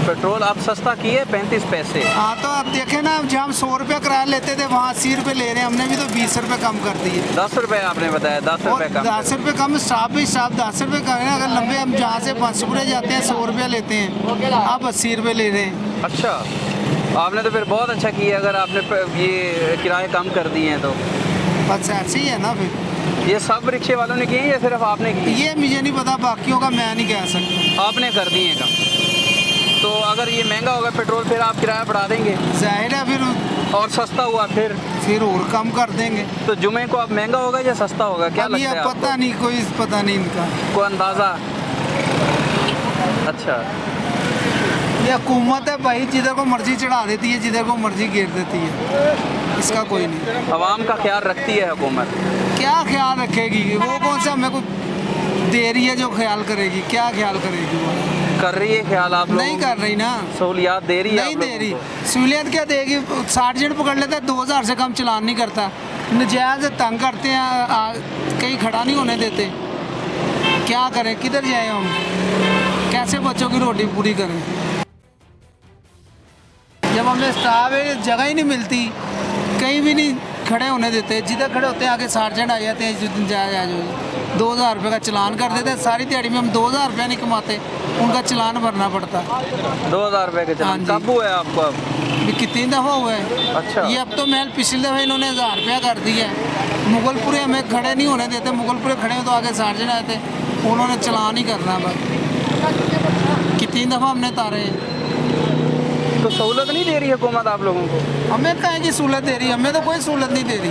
पेट्रोल आप सस्ता किए 35 पैसे। हाँ, तो अब देखें ना, जहाँ हम 100 रुपये किराया लेते थे वहाँ 80 रुपये ले रहे हैं, हमने भी तो 20 रुपये कम कर दिए। 10 रुपये आपने बताया, 10 रुपये कम। 10 रुपये कम, स्टाफ 10 रुपये कम है। अगर लंबे हम जहाँ से पंचपुरे जाते हैं 100 रुपये लेते हैं, आप 80 रुपये ले रहे हैं। अच्छा, आपने तो फिर बहुत अच्छा किया अगर आपने ये किराए कम कर दिए हैं तो। बस ऐसे ही है ना। फिर ये सब रिक्शे वालों ने किए या सिर्फ आपने किए? ये मुझे नहीं पता, बाकियों का मैं नहीं कह सकता। आपने कर दिए कम। तो अगर ये महंगा होगा पेट्रोल, फिर आप किराया बढ़ा देंगे? जाहिर है। फिर और सस्ता हुआ फिर और कम कर देंगे। तो जुमे को अब महंगा होगा या सस्ता होगा, क्या अभी लगता है पता नहीं, कोई पता नहीं इनका, कोई अंदाज़ा? अच्छा, ये हुकूमत है भाई, जिधर को मर्जी चढ़ा देती है, जिधर को मर्जी गिर देती है, इसका कोई नहीं। आवाम का ख्याल रखती है हुकूमत? क्या ख्याल रखेगी वो? कौन सा हमें को दे रही है जो ख्याल करेगी? क्या ख्याल करेगी वो? कर रही है ख्याल आप लोग? नहीं कर रही ना। सहूलियात दे रही है? नहीं दे रही। सहूलियत क्या देगी? 60 जन पकड़ लेता है, 2000 से कम चलान नहीं करता, नजायज़ तंग करते हैं, कहीं खड़ा नहीं होने देते। क्या करें, किधर जाए हम? कैसे बच्चों की रोटी पूरी करें। जब हमें स्टाफ है जगह ही नहीं मिलती, कहीं भी नहीं खड़े होने देते, जिधर खड़े होते हैं आगे सार्जेंट आ जाते हैं, जिस दिन जाया जो 2000 रुपये का चलान कर देते हैं। सारी दिहाड़ी में हम 2000 रुपया नहीं कमाते, उनका चलान भरना पड़ता। 2000 रुपये के हाँ चलान जी। कब हुआ है आपको? अब ये कितनी दफ़ा हुआ है। अच्छा। ये अब तो महल पिछली दफ़ा इन्होंने 1000 रुपया कर दिया है। मुगलपुरे हमें खड़े नहीं होने देते, मुगलपुरे खड़े हो तो आगे सार्जेंट आए थे, उन्होंने चलान ही करना बस। कितनी दफ़ा हमने तारे हैं। तो सहूलत नहीं दे रही है हुकूमत आप लोगों को? हमें कहें की सहूलत दे रही है, हमें तो कोई सहूलत नहीं दे रही।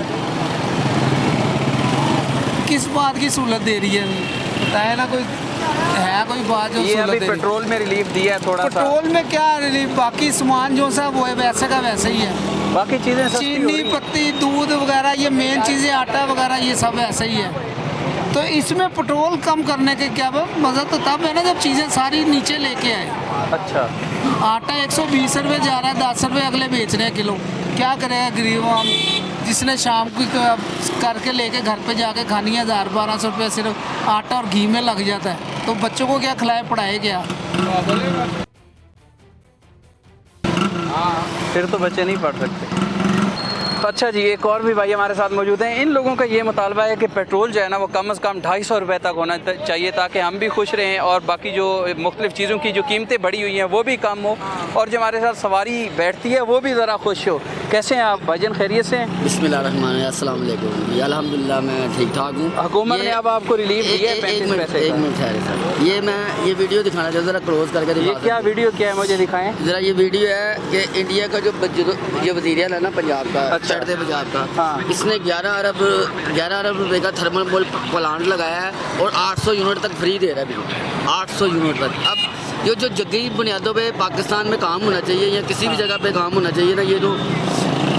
किस बात की सहूलत दे रही है बताए ना, कोई है कोई बात जो ये सहूलत अभी दे रही है? पेट्रोल में रिलीफ दिया है थोड़ा सा, पेट्रोल में क्या रिलीफ, बाकी सामान जो सा वो है वैसे का वैसे ही है। बाकी चीज़ें सस्ती हो चीनी रही हैं। पत्ती दूध वगैरह ये मेन चीज़ें, आटा वगैरह ये सब ऐसे ही है। तो इसमें पेट्रोल कम करने के क्या मज़ा तो तब है ना जब चीज़ें सारी नीचे लेके आए। अच्छा। आटा 120 रुपये जा रहा है, 10 रुपये अगले बेच रहे हैं किलो। क्या करेगा गरीब आम, जिसने शाम को करके लेके घर पे जाके खानी है, 1000-1200 रुपये सिर्फ आटा और घी में लग जाता है। तो बच्चों को क्या खिलाए, पढ़ाए क्या? फिर तो बच्चे नहीं पढ़ सकते। अच्छा जी, एक और भी भाई हमारे साथ मौजूद हैं। इन लोगों का ये मुतालबा है कि पेट्रोल जो है ना वो कम से कम 250 रुपये तक होना चाहिए, ताकि हम भी खुश रहें और बाकी जो मुख्तलिफ़ चीज़ों की जो कीमतें बढ़ी हुई हैं वो भी कम हो, और जो हमारे साथ सवारी बैठती है वो भी ज़रा खुश हो। कैसे हैं आप भाईजान, खैरियत से हैं? बिस्मिल्लाहिर्रहमानिर्रहीम, अस्सलाम वालेकुम जी, अल्हम्दुलिल्लाह मैं ठीक ठाक हूँ। हुकूमत ने अब आपको रिलीफ दिया है 35 पैसे एक का। मिनट ठहरे सर, ये वीडियो दिखाना चाहिए, ज़रा क्लोज करके ये दिखा क्या वीडियो क्या है, मुझे दिखाएं ज़रा। ये वीडियो है कि इंडिया का जो वज़ीर आला है ना पंजाब का, अच्छा। चढ़ते पंजाब का, हाँ। इसने 11 अरब रुपए का थर्मल प्लांट लगाया है और 800 यूनिट तक फ्री दे रहा है बिजली, 800 यूनिट तक। अब ये जो जगही बुनियादों पे पाकिस्तान में काम होना चाहिए या किसी भी जगह पे काम होना चाहिए ना, ये तो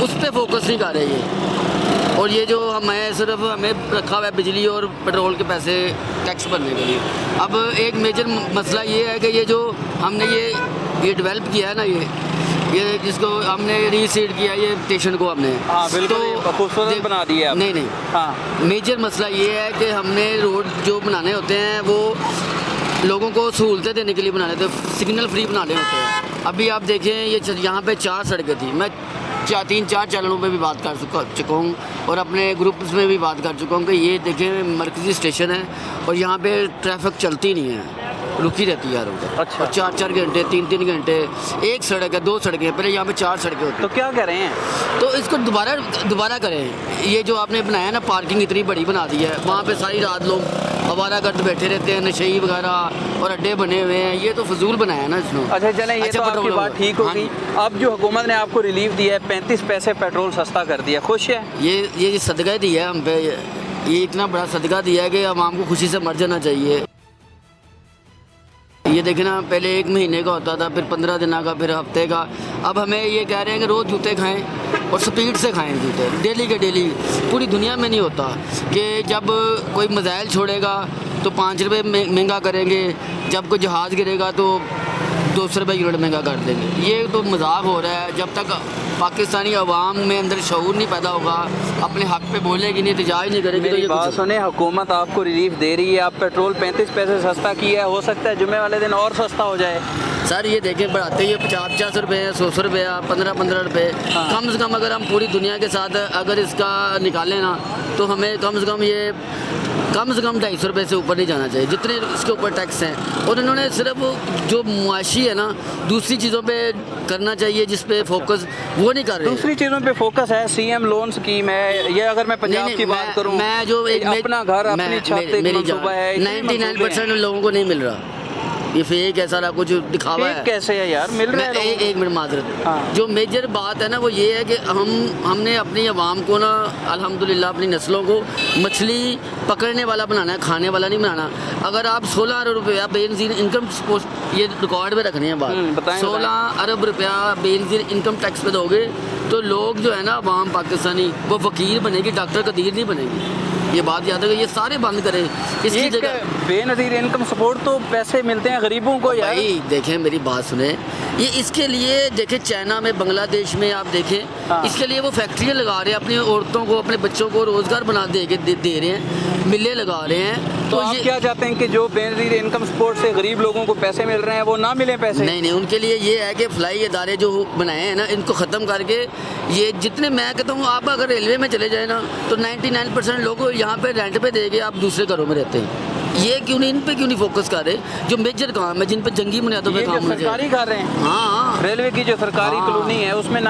उस पर फोकस नहीं कर रहे ये। और ये जो हमें सिर्फ हमें रखा हुआ है बिजली और पेट्रोल के पैसे टैक्स भरने के लिए। अब एक मेजर मसला ये है कि ये जो हमने ये डेवलप किया है ना, ये जिसको हमने रीसीड किया ये स्टेशन को हमने, हाँ बिल्कुल, ये खूबसूरत बना दिया है। नहीं हाँ, मेजर मसला ये है कि हमने रोड जो बनाने होते हैं वो लोगों को सहूलतें देने के लिए बनाने होते हैं, सिग्नल फ्री बनाने होते हैं। अभी आप देखें ये यहाँ पे 4 सड़कें थी, मैं 3-4 चैनलों पे भी बात कर चुका हूँ और अपने ग्रुप्स में भी बात कर चुका हूँ कि ये देखें मरकज़ी स्टेशन है और यहाँ पे ट्रैफिक चलती नहीं है, रुकी रहती है यार उधर। अच्छा। और 4-4 घंटे 3-3 घंटे, एक सड़क है 2 सड़कें, पहले यहाँ पे 4 सड़कें होती तो क्या करें हैं? तो इसको दोबारा करें। ये जो आपने बनाया ना पार्किंग इतनी बड़ी बना दी है, वहाँ पे सारी रात लोग आवारागर्द बैठे रहते हैं, नशेई वगैरह और अड्डे बने हुए हैं, ये तो फजूल बनाया है ना इसने। अच्छा चलें, ये तो आपकी बात ठीक हो हाँ गई। अब जो हुकूमत ने आपको रिलीफ दिया है, 35 पैसे पेट्रोल सस्ता कर दिया, खुश है? ये सदका दिया है हम पे, ये इतना बड़ा सदका दिया है कि आवाम को खुशी से मर जाना चाहिए। ये देखें ना, पहले 1 महीने का होता था, फिर 15 दिन का, फिर हफ्ते का। अब हमें ये कह रहे हैं कि रोज़ जूते खाएं और स्पीड से खाएं जूते, डेली के डेली। पूरी दुनिया में नहीं होता कि जब कोई मिसाइल छोड़ेगा तो 5 रुपये महंगा करेंगे, जब कोई जहाज़ गिरेगा तो 200 रुपये यूनिट महंगा कर देंगे। ये तो मजाक हो रहा है। जब तक पाकिस्तानी अवाम में अंदर शऊर नहीं पैदा होगा, अपने हक पे बोलेगी नहीं, एहतजाज नहीं करेगी, तो मेरी ये बात सुने, हुकूमत आपको रिलीफ दे रही है, आप पेट्रोल 35 पैसे सस्ता किया है, हो सकता है जुम्मे वाले दिन और सस्ता हो जाए। सर ये देखें बढ़ाते ही 50-50 रुपये, 100 रुपये, 15-15 रुपये। कम से कम अगर हम पूरी दुनिया के साथ अगर इसका निकालें ना, तो हमें कम से कम 250 रुपये से ऊपर नहीं जाना चाहिए, जितने इसके ऊपर टैक्स हैं। और इन्होंने सिर्फ जो मुआशी है ना, दूसरी चीज़ों पे करना चाहिए जिस पे फोकस, वो नहीं कर रहे। दूसरी चीज़ों पे फोकस है, CM लोन स्कीम है, ये अगर मैं पंजाब की बात करूँ, मैं जो अपना घर अपनी छत एक मंसूबा है, 99% लोगों को नहीं मिल रहा। ये फेक है, सारा कुछ दिखावा है। कैसे है यार, मिल रहा है। एक मिनट माजरत। हाँ। जो मेजर बात है ना वो ये है कि हमने अपनी आवाम को ना अल्हम्दुलिल्लाह अपनी नस्लों को मछली पकड़ने वाला बनाना है, खाने वाला नहीं बनाना। अगर आप 16 अरब रुपया बेनजीर इनकम, ये रिकॉर्ड में रखनी है बात, 16 अरब रुपया बेनजीर इनकम टैक्स पे दोगे तो लोग जो है ना अवाम पाकिस्तानी, वो फ़कीर बनेगी, डॉक्टर कदीर नहीं बनेगी। ये बात याद है, ये सारे बंद करें। इसकी जगह बेनजीर इनकम सपोर्ट तो पैसे मिलते हैं गरीबों को यार। भाई देखें मेरी बात सुने, ये इसके लिए देखें चाइना में, बांग्लादेश में आप देखें, हाँ। इसके लिए वो फैक्ट्रियाँ लगा रहे हैं, अपनी औरतों को, अपने बच्चों को रोज़गार बना दे रहे हैं। मिले लगा रहे हैं। तो आप क्या चाहते हैं कि जो बेनजीर इनकम सपोर्ट से गरीब लोगों को पैसे मिल रहे हैं वो ना मिले पैसे? नहीं, उनके लिए ये है कि फ्लाई इदारे जो बनाए हैं ना, इनको ख़त्म करके ये जितने, मैं कहता हूँ आप अगर रेलवे में चले जाए ना तो 99% लोग यहाँ पे रेंट पे देके आप दूसरे घरों में रहते हैं। ये क्यों नहीं, इन पे क्यों नहीं फोकस कर रहे जो मेजर काम है, जिन पे जंगी बुनियादों पे काम होना चाहिए। सरकारी कर रहे हैं। हाँ, रेलवे की जो सरकारी कॉलोनी है उसमें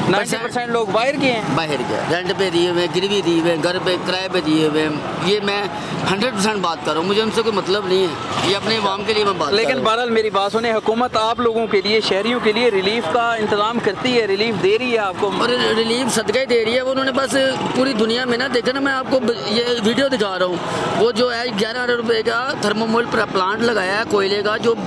90% लोग बाहर के हैं। बाहर के रेंट पे दिए हुए, गिरवी दिए हुए, घर पे किराए पे दिए हुए। ये मैं 100% बात कर रहा हूँ, मुझे उनसे कोई मतलब नहीं है, ये अपने अवाम के लिए मैं बात कर रहा लेकिन हूँ। बहरहाल मेरी बात सुने, हुकूमत आप लोगों के लिए, शहरियों के लिए रिलीफ का इंतजाम करती है, रिलीफ दे रही है आपको। और रिलीफ सदका ही दे रही है वो। उन्होंने बस पूरी दुनिया में ना देखा ना, मैं आपको ये वीडियो दिखा रहा हूँ, वो जो है 11,000 रुपये का थर्मोमोल प्लांट लगाया है कोयले का, जो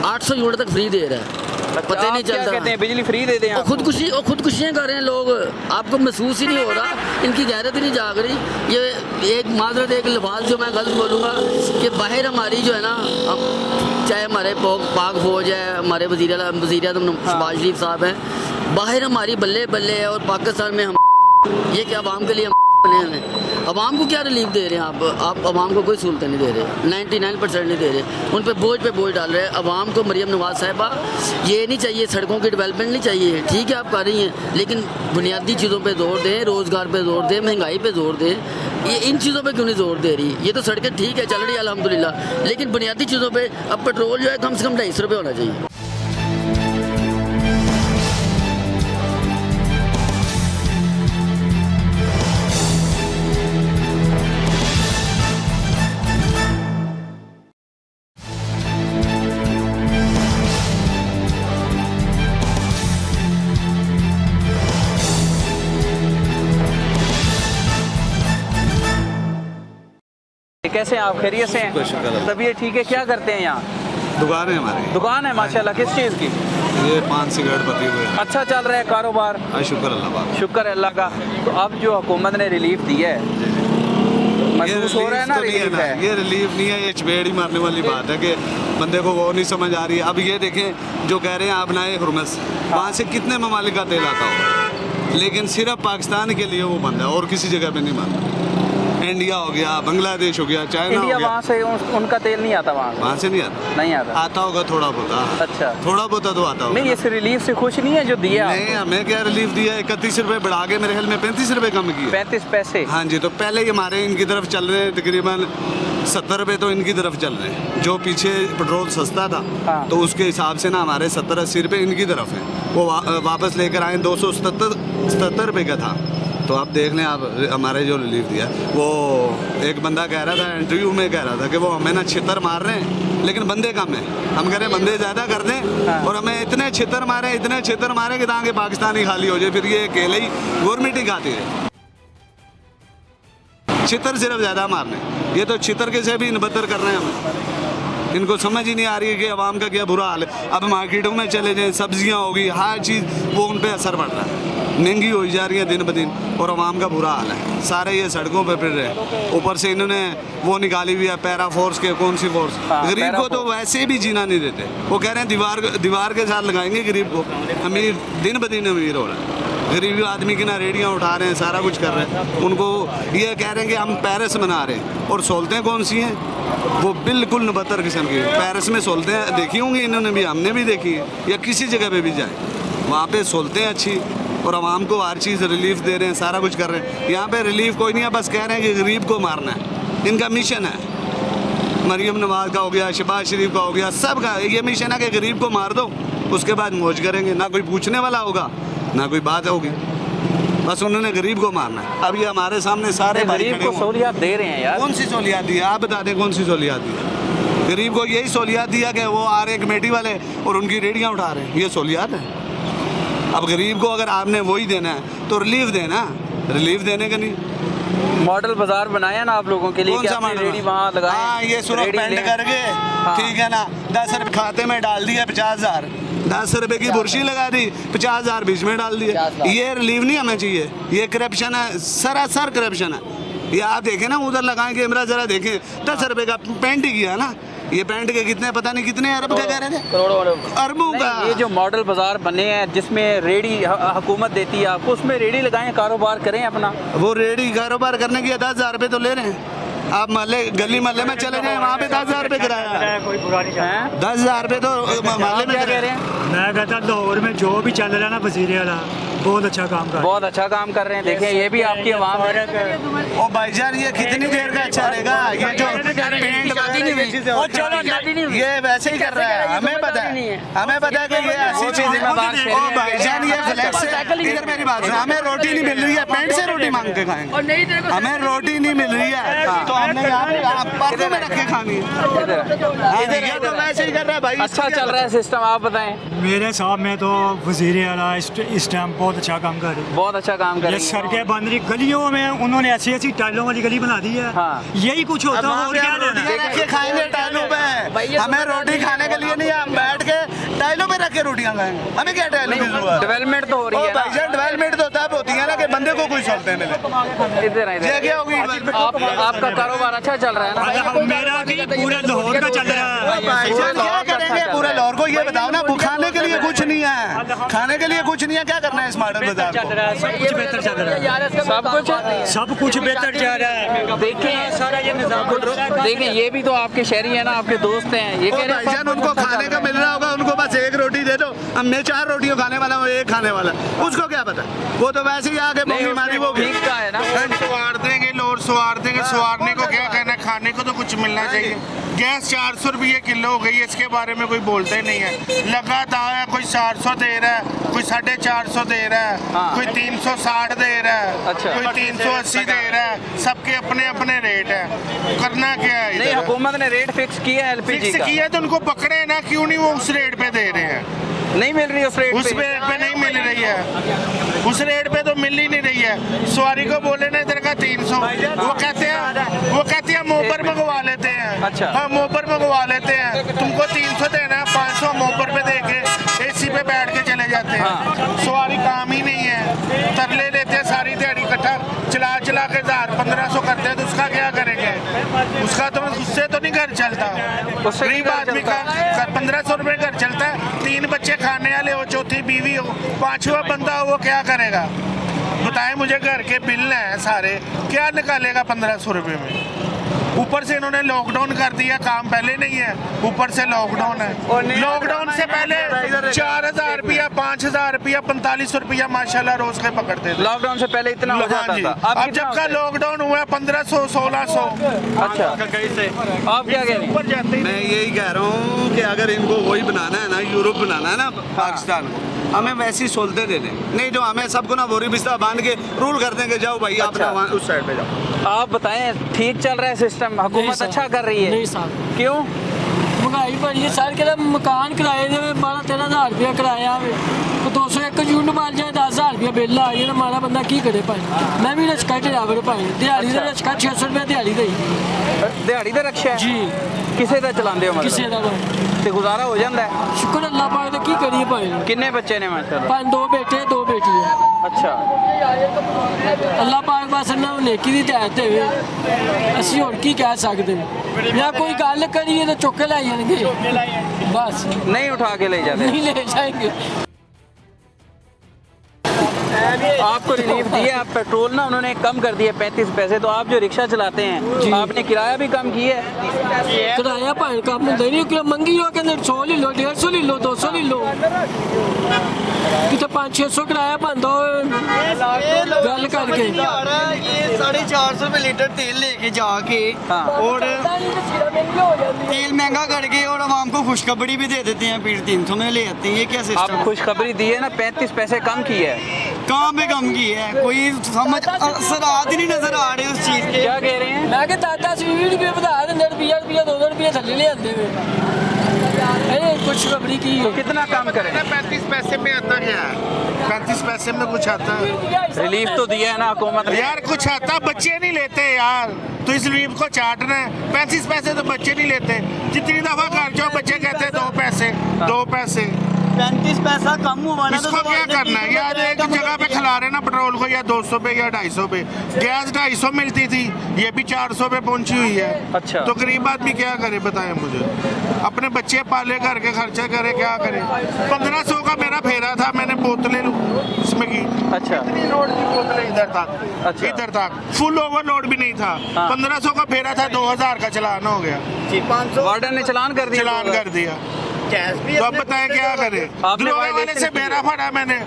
800 यूनिट तक फ्री दे रहा है। पता ही नहीं क्या चलता। कहते हैं बिजली फ्री दे दें और आपको? खुदकुशियाँ कर रहे हैं लोग, आपको महसूस ही नहीं हो रहा, इनकी गैरत ही नहीं जाग रही। ये एक माजरत, एक लफाज जो मैं गलत बोलूँगा कि बाहर हमारी जो है ना, चाहे हमारे पाक फौज है, हमारे वज़ीर आज़म शहबाज शरीफ साहब हैं, बाहर हमारी बल्ले बल्ले है, और पाकिस्तान में हम ये क्या अवाम के लिए बने हैं। अवाम को क्या रिलीफ दे रहे हैं आप अवाम को कोई सहूलतें नहीं दे रहे, 99% नहीं दे रहे, उन पे बोझ डाल रहे हैं अवाम को। मरियम नवाज साहिबा, ये नहीं चाहिए, सड़कों की डेवलपमेंट नहीं चाहिए, ठीक है आप कर रही हैं, लेकिन बुनियादी चीज़ों पे जोर दें, रोज़गार पे जोर दें, महंगाई पे जोर दें। ये इन चीज़ों पे क्यों नहीं जोर दे रही? ये तो सड़कें ठीक है चल रही है अल्हम्दुलिल्लाह, लेकिन बुनियादी चीज़ों पे अब पेट्रोल जो है कम से कम 250 रुपये होना चाहिए। कैसे हैं आप? खैरियत से हैं? तबीयत ठीक है? क्या करते हैं यहाँ? दुकान है हमारी। दुकान है माशाल्लाह। किस चीज़ की? ये पान सिगरेट पती हुए। अच्छा चल रहा है कारोबार? शुक्र अल्लाह का। शुक्र है अल्लाह का। तो अब जो हुकूमत ने रिलीफ दिया है, महसूस हो रहा है ना रिलीफ है? ये रिलीफ नहीं है, ये चपेड़ ही मारने वाली बात है कि बंदे को वो नहीं समझ आ रही है। अब ये देखें जो कह रहे हैं आप बनाए हुरमस, वहाँ से कितने ममालिक का तेल आता होगा, लेकिन सिर्फ पाकिस्तान के लिए वो बंद है और किसी जगह पे नहीं बंद। इंडिया हो गया, बांग्लादेश हो गया, चाइना हो गया, वहाँ से उनका तेल नहीं आता? वहाँ से नहीं आता। नहीं आता होगा थोड़ा बहुत। अच्छा, थोड़ा बहुत तो आता होगा। नहीं, इस रिलीफ से खुश नहीं है जो दिया? नहीं, हमें क्या रिलीफ दिया, 31 रुपए बढ़ा के मेरे ख्याल में 35 रुपए कम किए। 35 पैसे? हाँ जी। तो पहले ही हमारे इनकी तरफ चल रहे हैं तकरीबन 70 रुपए, तो इनकी तरफ चल रहे हैं। जो पीछे पेट्रोल सस्ता था, हाँ। तो उसके हिसाब से ना हमारे 70-80 रुपए इनकी तरफ है। वो वापस लेकर आए 277 रुपए का था। तो आप देख लें, आप हमारे जो रिलीफ दिया, वो एक बंदा कह रहा था इंटरव्यू में, कह रहा था कि वो हमें ना छितर मार रहे हैं लेकिन बंदे कम हैं। हम कह रहे हैं बंदे ज़्यादा कर दें, हाँ। और हमें इतने छितर मारे कि ताकि पाकिस्तान ही खाली हो जाए, फिर ये अकेले ही गवर्नमेंट ही खाती है। छितर सिर्फ ज़्यादा मारने, ये तो छितर के से भी बदतर कर रहे हैं हमें। इनको समझ ही नहीं आ रही है कि अवाम का क्या बुरा हाल है। अब मार्केटों में चले जाएँ, सब्जियाँ होगी, हर चीज़ वो उन पर असर पड़ रहा है, महंगी हो जा रही है दिन ब दिन, और अवाम का बुरा हाल है। सारे ये सड़कों पे फिर रहे, ऊपर से इन्होंने वो निकाली हुई है पैरा फोर्स के, कौन सी फोर्स? गरीब को तो वैसे भी जीना नहीं देते। वो कह रहे हैं दीवार के साथ लगाएंगे गरीब को। अमीर दिन ब दिन अमीर हो रहा है, गरीब आदमी की ना रेडियाँ उठा रहे हैं, सारा कुछ कर रहे हैं। उनको ये कह रहे हैं कि हम पेरिस बना रहे हैं, और सहूलतें कौन सी हैं? वो बिल्कुल नबतर किस्म की। पेरिस में सहूलतें देखी होंगी इन्होंने भी, हमने भी देखी है, या किसी जगह पे भी जाए वहाँ पे सहूलतें अच्छी, और आवाम को हर चीज़ रिलीफ दे रहे हैं, सारा कुछ कर रहे हैं। यहाँ पे रिलीफ कोई नहीं है, बस कह रहे हैं कि गरीब को मारना है, इनका मिशन है। मरियम नवाज का हो गया, शहबाज शरीफ का हो गया, सब का ये मिशन है कि गरीब को मार दो, उसके बाद मौज करेंगे, ना कोई पूछने वाला होगा ना कोई बात होगी, बस उन्होंने गरीब को मारना है। अब ये हमारे सामने सारे गरीब को सहूलियात दे रहे हैं यार। कौन सी सहूलियात दी है आप बता दें? कौन सी सहूलियात दी है? गरीब को यही सहूलियात दिया कि वो आ रहे हैं कमेटी वाले और उनकी रेडियाँ उठा रहे हैं, ये सहूलियात है? अब गरीब को अगर आपने वही देना है तो रिलीफ देना, रिलीफ देने का नहीं। मॉडल बाजार बनाया ना आप लोगों के लिए, कौन सा मॉडल? रेडी वहाँ लगाए। हाँ, ये सुनो पेंट करके, हाँ। ठीक है ना, 10 रुपये खाते में डाल दिया 50,000, 10 रुपए की बुर्शी लगा दी, 50,000 बीच में डाल दिए। ये रिलीफ नहीं हमें चाहिए, ये करप्शन है, सरासर करप्शन है। ये आप देखें ना, उधर लगाएं कैमरा, जरा देखें, 10 रुपए का पेंट ही किया ना, ये पेंट के कितने पता नहीं कितने अरब का कह रहे थे, अरबों का। ये जो मॉडल बाजार बने हैं जिसमें रेडी हुकूमत देती है आपको, उसमें रेडी लगाएं, कारोबार करें अपना। वो रेडी कारोबार करने की 10,000 रुपये तो ले रहे हैं, आप महल्ले गली महल्ले में चले जाए, वहाँ पे 10,000 रुपये किराया है। हैं? 10,000 रुपये तो महल्ले में क्या कह रहे किराया। हैं? मैं कहता लाहौर में जो भी चल रहा है ना वजीर वाला बहुत अच्छा काम कर रहा है। बहुत अच्छा काम कर रहे हैं। देखिए ये भी आपकी आवाम है। ओ भाईजान ये कितनी देर का अच्छा रहेगा, ये जो पेंट ये वैसे ही कर रहा है, हमें पता है, हमें पता है कि ये ऐसी चीज है। ओ भाईजान ये फ्लेक्स है, इधर मेरी बात सुनो, हमें रोटी नहीं मिल रही है, पेंट से रोटी मांग के खाएंगे, हमें रोटी नहीं मिल रही है तो हमने यहाँ पर्दों में रख के खानी है। ये तो वैसे ही कर रहा है भाई। अच्छा चल रहा है सिस्टम, आप बताएं। मेरे हिसाब में तो वजीर आला इस टाइम बहुत अच्छा काम कर रही है। बहुत अच्छा काम कर ये रही है। सड़कें बन रही, गलियों में उन्होंने ऐसी ऐसी टाइलों वाली गली बना दी है। हाँ। यही कुछ होता है और क्या लेना है? रख के खाएंगे टाइलों पे, हमें रोटी खाने के लिए नहीं है, हम बैठ के टाइलों पे रख के रोटियां खाएंगे, हमें क्या टाइलों की जरूरत? डेवलपमेंट तो हो रही है ना। भाईजान डेवलपमेंट तो तब होती है ना कि बंदे को कुछ सहूलतें मिले। इधर ये क्या होगी? आपका कारोबार अच्छा चल रहा है ना? मेरा भी पूरे लाहौर का चल रहा है। भाईजान क्या करेंगे पूरे लाहौर को? ये बताओ ना, खाने के लिए कुछ नहीं है, खाने के लिए कुछ नहीं है, क्या करना है इस मॉडल बाजार चल रहा है, सब कुछ बेहतर चल रहा है। सब कुछ बेहतर चल रहा है। देखें सारा ये निजाम, देखें ये भी तो आपके शहरी है ना, आपके दोस्त हैं। ये कह रहे हैं भाईजान उनको खाने का मिल रहा होगा, उनको बस एक रोटी दे दो, अब मैं 4 रोटियों खाने वाला हूँ, एक खाने वाला, उसको क्या पता? वो तो वैसे ही आके मम्मी मारी वो ठीक का है ना। सवार देंगे लोग, सवार देंगे, सवारने को क्या कहना है, खाने को तो कुछ मिलना चाहिए। गैस 400 रुपये किलो हो गई है, इसके बारे में कोई बोलता ही नहीं है। लगातार है, कोई 400 दे रहा है, कोई 450 दे रहा है, हाँ। कोई 360 दे रहा है, अच्छा। कोई 380 दे रहा है, सबके अपने अपने रेट है। करना क्या है नहीं, इधर? हुकूमत ने रेट फिक्स किया है एलपीजी फिक्स का। किया तो उनको पकड़े ना, क्यों नहीं वो उस रेट पे दे रहे हैं? नहीं मिल रही उस रेट उस पे। रेट पे नहीं मिल रही है, उस रेट पे तो मिल ही नहीं रही है। सवारी को बोले ना इधर का 300, वो कहते हैं मोबर मंगवा लेते हैं। अच्छा। हाँ मोबर मंगवा लेते हैं, तुमको 300 देना है, 500 मोबर पे दे के एसी पे बैठ के चले जाते हैं। हाँ। सवारी काम ही नहीं है, तरले लेते हैं सारी दिहाड़ी इकट्ठा चला चला के 1000-1500 करते हैं, तो उसका क्या करेंगे? उसका तो उससे तो नहीं घर चलता। उससे नहीं गरीब घर आदमी चलता। का 1500 रुपये घर चलता है, 3 बच्चे खाने वाले हो, चौथी बीवी हो, 5वां बंदा हो, वो क्या करेगा? बताएं मुझे, घर के बिल हैं सारे, क्या निकालेगा 1500 रुपये में? ऊपर से इन्होंने लॉकडाउन कर दिया, काम पहले नहीं है, ऊपर से लॉकडाउन है। लॉकडाउन से पहले 4,000 रुपया, 5,000 रुपया, 45 रुपया माशाल्लाह रोज के पकड़ते थे। लॉकडाउन से पहले इतना हो जाता था। अब जब का लॉकडाउन हुआ 1500, 1600। अच्छा, आप क्या कह रहे हैं? मैं यही कह रहा हूँ कि अगर इनको वही बनाना है ना, यूरोप बनाना है ना पाकिस्तान को, हमें वैसी सहूलतें दे दें, नहीं तो हमें सबको ना बोरी बिस्तर बांध के रूल कर देंगे, जाओ भाई आप अच्छा। ना उस साइड पे जाओ। आप बताएं, ठीक चल रहा है सिस्टम? हुकूमत अच्छा कर रही है? नहीं साहब, क्यों? महंगाई बढ़ी है सारे के मकान किराए दे 12-13 हज़ार रुपया किराया तो 201 यूनिट मार जाए 10,000 रुपया बिल आ जाए, हमारा बंदा की करे भाई? मैं भी रिक्शा ड्राइवर भाई, दिहाड़ी का रिक्शा 600 रुपया दिहाड़ी दई दिहाड़ी ਦਾ रक्षा जी, ਕਿਸੇ ਦਾ ਚਲਾਉਂਦੇ ਹੋ किसी ਮਤਲਬ? का भाई ਤੇ ਗੁਜ਼ਾਰਾ ਹੋ ਜਾਂਦਾ ਹੈ? शुक्र अल्लाह पाक दा की करिए भाई? ਕਿੰਨੇ ਬੱਚੇ ਨੇ ਮਾਸ਼ਾਅੱਲਾ? भाई 2 बेटे 2 बेटियां। अच्छा, ਅੱਲਾਹ ਪਾਕ ਬਸ ਇਹਨਾਂ ਨੂੰ ਨੇਕੀ ਦੀ ਹਦਾਇਤ ਦੇਵੇ, ਅਸੀਂ ਹੋਰ ਕੀ ਕਹਿ ਸਕਦੇ ਹਾਂ? ਜਾਂ ਕੋਈ ਗੱਲ ਕਰੀਏ ਤਾਂ ਚੁੱਕ ਕੇ ਲੈ ਜਾਣਗੇ, ਬਸ नहीं उठा के ले जाते। नहीं ले जाएंगे। आपको रिलीफ दिया, आप पेट्रोल ना उन्होंने कम कर दिया 35 पैसे, तो आप जो रिक्शा चलाते हैं आपने किराया भी कम किया है? किराया भाई कम ਹੁੰਦਾ ਨਹੀਂ ਕਿ ਮੰਗੀ ਹੋ ਕਹਿੰਦੇ 100 ਲੈ ਲਓ, 150 ਲੈ ਲਓ, 200 ਲੈ ਲਓ, ਕਿਤੇ 500-600 ਕਿਰਾਇਆ ਬੰਦਾ ਗੱਲ ਕਰਕੇ। ये 450 रुपये लीटर तेल लेके जाके और तेल महंगा करके और आवाम को खुशखबरी भी दे देते हैं, फिर 300 में ले आते हैं। ये क्या आप सिस्टम? खुशखबरी दी है ना, 35 पैसे कम किया है। कहाँ पे कम की है? कोई समझ असरात ही नहीं नजर आ रहे उस चीज के। क्या कह रहे हैं? ਮੈਂ ਕਿ 10-20 ਰੁਪਏ ਵਧਾ ਦਿੰਦੇ, ਰੁਪਈਆ 200 ਰੁਪਏ ਥੱਲੇ ਲੈ ਆਉਂਦੇ ਵੇ। ਇਹ ਖੁਸ਼ਖਬਰੀ ਕੀ तो कितना कम करें? 35 पैसे में आता क्या है? 35 पैसे में कुछ आता है? रिलीफ तो दिया है ना हुकूमत ने। यार कुछ आता, बच्चे नहीं लेते यार, तो इस रिलीफ को चाटना है। 35 पैसे तो बच्चे नहीं लेते, जितनी दफा घर जाओ बच्चे कहते हैं 2 पैसे, 2 पैसे 35 पैसा कम हुआ ना। इसको क्या करना है यार, एक जगह पे खिला रहे ना पेट्रोल को या 200 पे या 250 पे, गैस 250 मिलती थी, ये भी 400 पे पहुंची हुई है। अच्छा। तो गरीब आदमी क्या करे बताएं मुझे, अपने बच्चे पाले, घर के खर्चा करे, क्या करे। 1500 का मेरा फेरा था, मैंने बोतलें इसमें की। अच्छा। इतनी लोड की बोतलें इधर तक, अच्छा। इधर तक, फुल ओवरलोड भी नहीं था। 1500 का फेरा था, 2000 का चलान हो गया, 500 वार्डन ने चलान कर दिया। चलान कर दिया। कैश भी तो अब बताएं क्या करे। आपने दरोगा वाले violation से की है। बेरा फड़ा मैंने,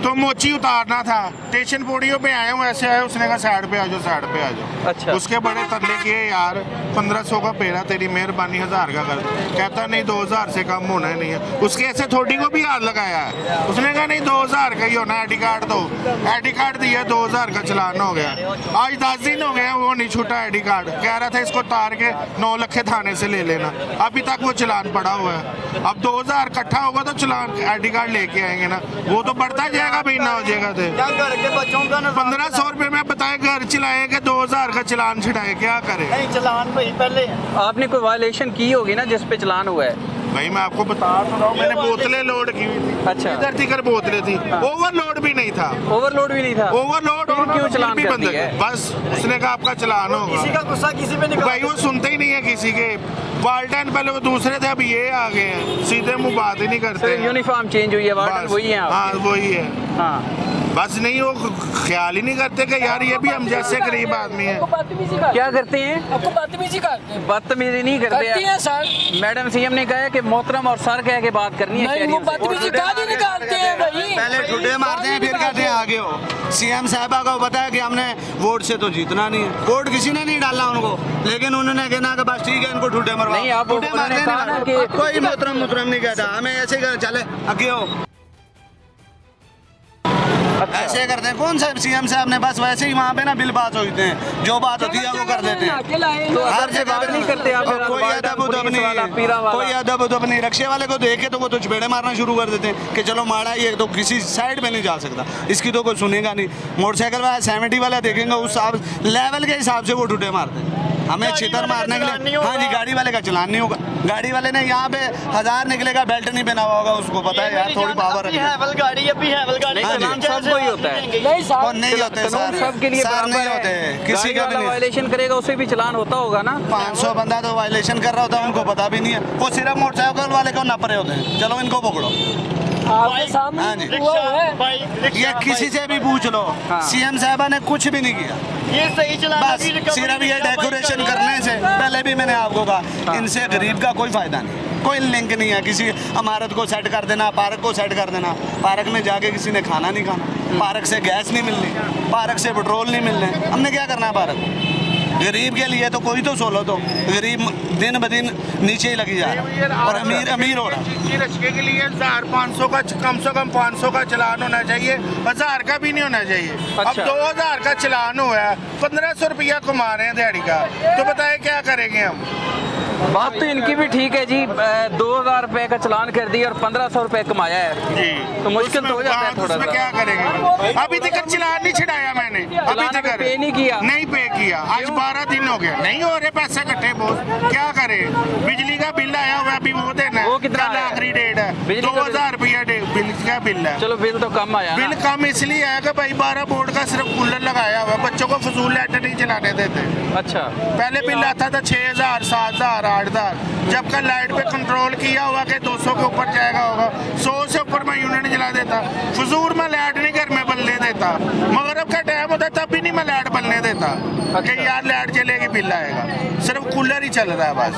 तो मोची उतारना था, स्टेशन पोड़ियों पे आया हूँ, ऐसे आया, उसने कहा साइड पे आ जाओ, साइड पे आ जाओ। अच्छा। उसके बड़े तरले किए यार, 1500 का फेरा, तेरी मेहरबानी 1000 का कर। कहता नहीं 2000 से कम होना ही नहीं है। उसके ऐसे थोड़ी को भी हाथ लगाया है, उसने कहा नहीं 2000 का ही होना, आई डी कार्ड दो। आई डी कार्ड दिया, 2000 का चलान हो गया। आज 10 दिन हो गए, वो नहीं छूटा आई डी कार्ड। कह रहा था इसको तार के 9 लखे थाने से ले लेना, अभी तक वो चलान पड़ा हुआ है। अब 2000 इकट्ठा होगा तो चलान आई डी कार्ड लेके आएंगे ना, वो तो बढ़ता जाएगा, महीना हो जाएगा। क्या घर के बच्चों का ना 1500 रुपए में बताए घर चलाए कि 2000 का चलान छिड़ाए, क्या करे। नहीं चलान भाई पहले आपने कोई वायलेशन की होगी ना जिस पे चलान हुआ है। भाई मैं आपको बता तो रहा हूँ, मैंने बोतलें लोड की हुई थी। अच्छा। इधर थी बोतलें थी, ओवरलोड भी नहीं था। ओवरलोड भी नहीं था। ओवरलोड फिर क्यों चलान भी कर बंद दिया है? बस उसने कहा आपका चलान किसी होगा। का गुस्सा किसी पे निकाल भाई वो सुनते ही नहीं है किसी के। वार्डन पहले वो दूसरे थे, अब ये आ गए हैं, सीधे मुंह बात ही नहीं करते। यूनिफॉर्म चेंज हुई है, वार्डन बस, वही है आप। हाँ वही है। हाँ। बस नहीं, वो ख्याल ही नहीं करते कि यार ये भी हम जैसे गरीब आदमी है। क्या करते हैं? आपको बदतमीजी करते हैं। बदतमीजी नहीं करती करते है सर। मैडम सीएम ने कहा है कि मोहतरम और सर कह के बात करनी है नहीं, वो शहरियों से। बदतमीजी कहाँ निकालते हैं भाई। पहले ठुड्डे मारते हैं, फिर कहते हैं आगे हो। सीएम साहबा को बताया कि हमने वोट से तो जीतना नहीं है, वोट किसी ने नहीं डाला उनको, लेकिन उन्होंने कहना कि बस ठीक है इनको ठुड्डे मरवाओ। नहीं, आप ठुड्डे उन्होंने मारने कहा नहीं ना मारा। कि- कोई मोहतरम नहीं कहता, हमें ऐसे ही चले आगे हो। अच्छा। ऐसे करते हैं। कौन सा सीएम साहब ने बस वैसे ही वहाँ पे ना बिल पास होते हैं, जो बात होती है वो कर देते हैं। तो हर जगह बात नहीं करते आप। कोई अदब उदब नहीं, कोई अदब उदब नहीं। रक्शे वाले को देखे तो वो तो चपेड़े मारना शुरू कर देते हैं कि चलो माड़ा ये तो किसी साइड पे नहीं जा सकता, इसकी तो कोई सुनेगा नहीं। मोटरसाइकिल वाला 70 वाला देखेंगे उस लेवल के हिसाब से वो ठुड्डे मारते हैं। हमें छितर मारने के लिए, हाँ जी, गाड़ी वाले का चलान नहीं होगा। गाड़ी वाले ने यहाँ पे 1000 निकलेगा, बेल्ट नहीं पहना हुआ होगा, उसको पता है यार थोड़ी पावर है। गाड़ी अभी हैवल गाड़ी नहीं, चलान सबको ही होता है। नहीं सर, और नहीं होते कानून सर, सबके लिए सर बराबर नहीं है। होते किसी का भी नहीं। वायलेशन करेगा उसे भी चलान होता होगा ना। 500 बंदा तो वायलेशन कर रहा होता है, उनको पता भी नहीं है। वो सिर्फ मोटरसाइकिल वाले को नप रहे होते हैं, चलो इनको पकड़ो। आपके हाँ सामने जी। हुआ है। ये किसी से भी पूछ लो, सीएम साहबा ने कुछ भी नहीं किया। ये सही चला बस सिर्फ ये डेकोरेशन करने से, पहले भी मैंने आपको कहा, इनसे गरीब का कोई फायदा नहीं, कोई लिंक नहीं है। किसी इमारत को सेट कर देना, पार्क को सेट कर देना, पार्क में जाके किसी ने खाना नहीं खाना, पार्क से गैस नहीं मिलनी, पार्क से पेट्रोल नहीं मिलने, हमने क्या करना है पार्क। गरीब के लिए तो कोई तो सोलो, तो गरीब दिन ब दिन नीचे ही लगी जा रहा है और अमीर अमीर हो रहा है। रचके के लिए 1500 का कम से कम 500 का चलान होना चाहिए, 1000 का भी नहीं होना चाहिए। अच्छा। अब 2000 का चलान हुआ है, 1500 रुपया कमा रहे हैं दिहाड़ी का, तो बताए क्या करेंगे हम। बात तो इनकी भी ठीक है जी। 2000 रुपए का चलान कर दिया और 1500 रुपए कमाया है, जी तो मुश्किल तो हो जाता है थोड़ा उसमें सा। क्या करेंगे। अभी तक चलान नहीं छिड़ाया मैंने, अभी चलान तक पे नहीं किया। नहीं पे किया, आज 12 दिन हो गए, नहीं हो रहे पैसे इकट्ठे बहुत, क्या करे। बिजली का बिल आया हुआ है, अभी वो देना है, वो कितना कल आया? आखिरी डेट है, बिजली का 2000 रुपया बिल का बिल है। चलो बिल तो कम आया बिल ना। कम इसलिए है कि भाई 12 बोर्ड का सिर्फ कूलर लगाया हुआ है, बच्चों को फजूल लाइट नहीं चलाने देते। अच्छा। पहले बिल आता था 6000, 7000, 8000, जब का लाइट पे कंट्रोल किया हुआ कि 200 के ऊपर जाएगा होगा, 100 से ऊपर मैं यूनिट जला देता। फजूल में लाइट नहीं घर में बलने देता, मगरब का टाइम होता तब भी नहीं मैं लाइट बलने देता कि यार लाइट जलेगी बिल आएगा। सिर्फ कूलर ही चल रहा है बस।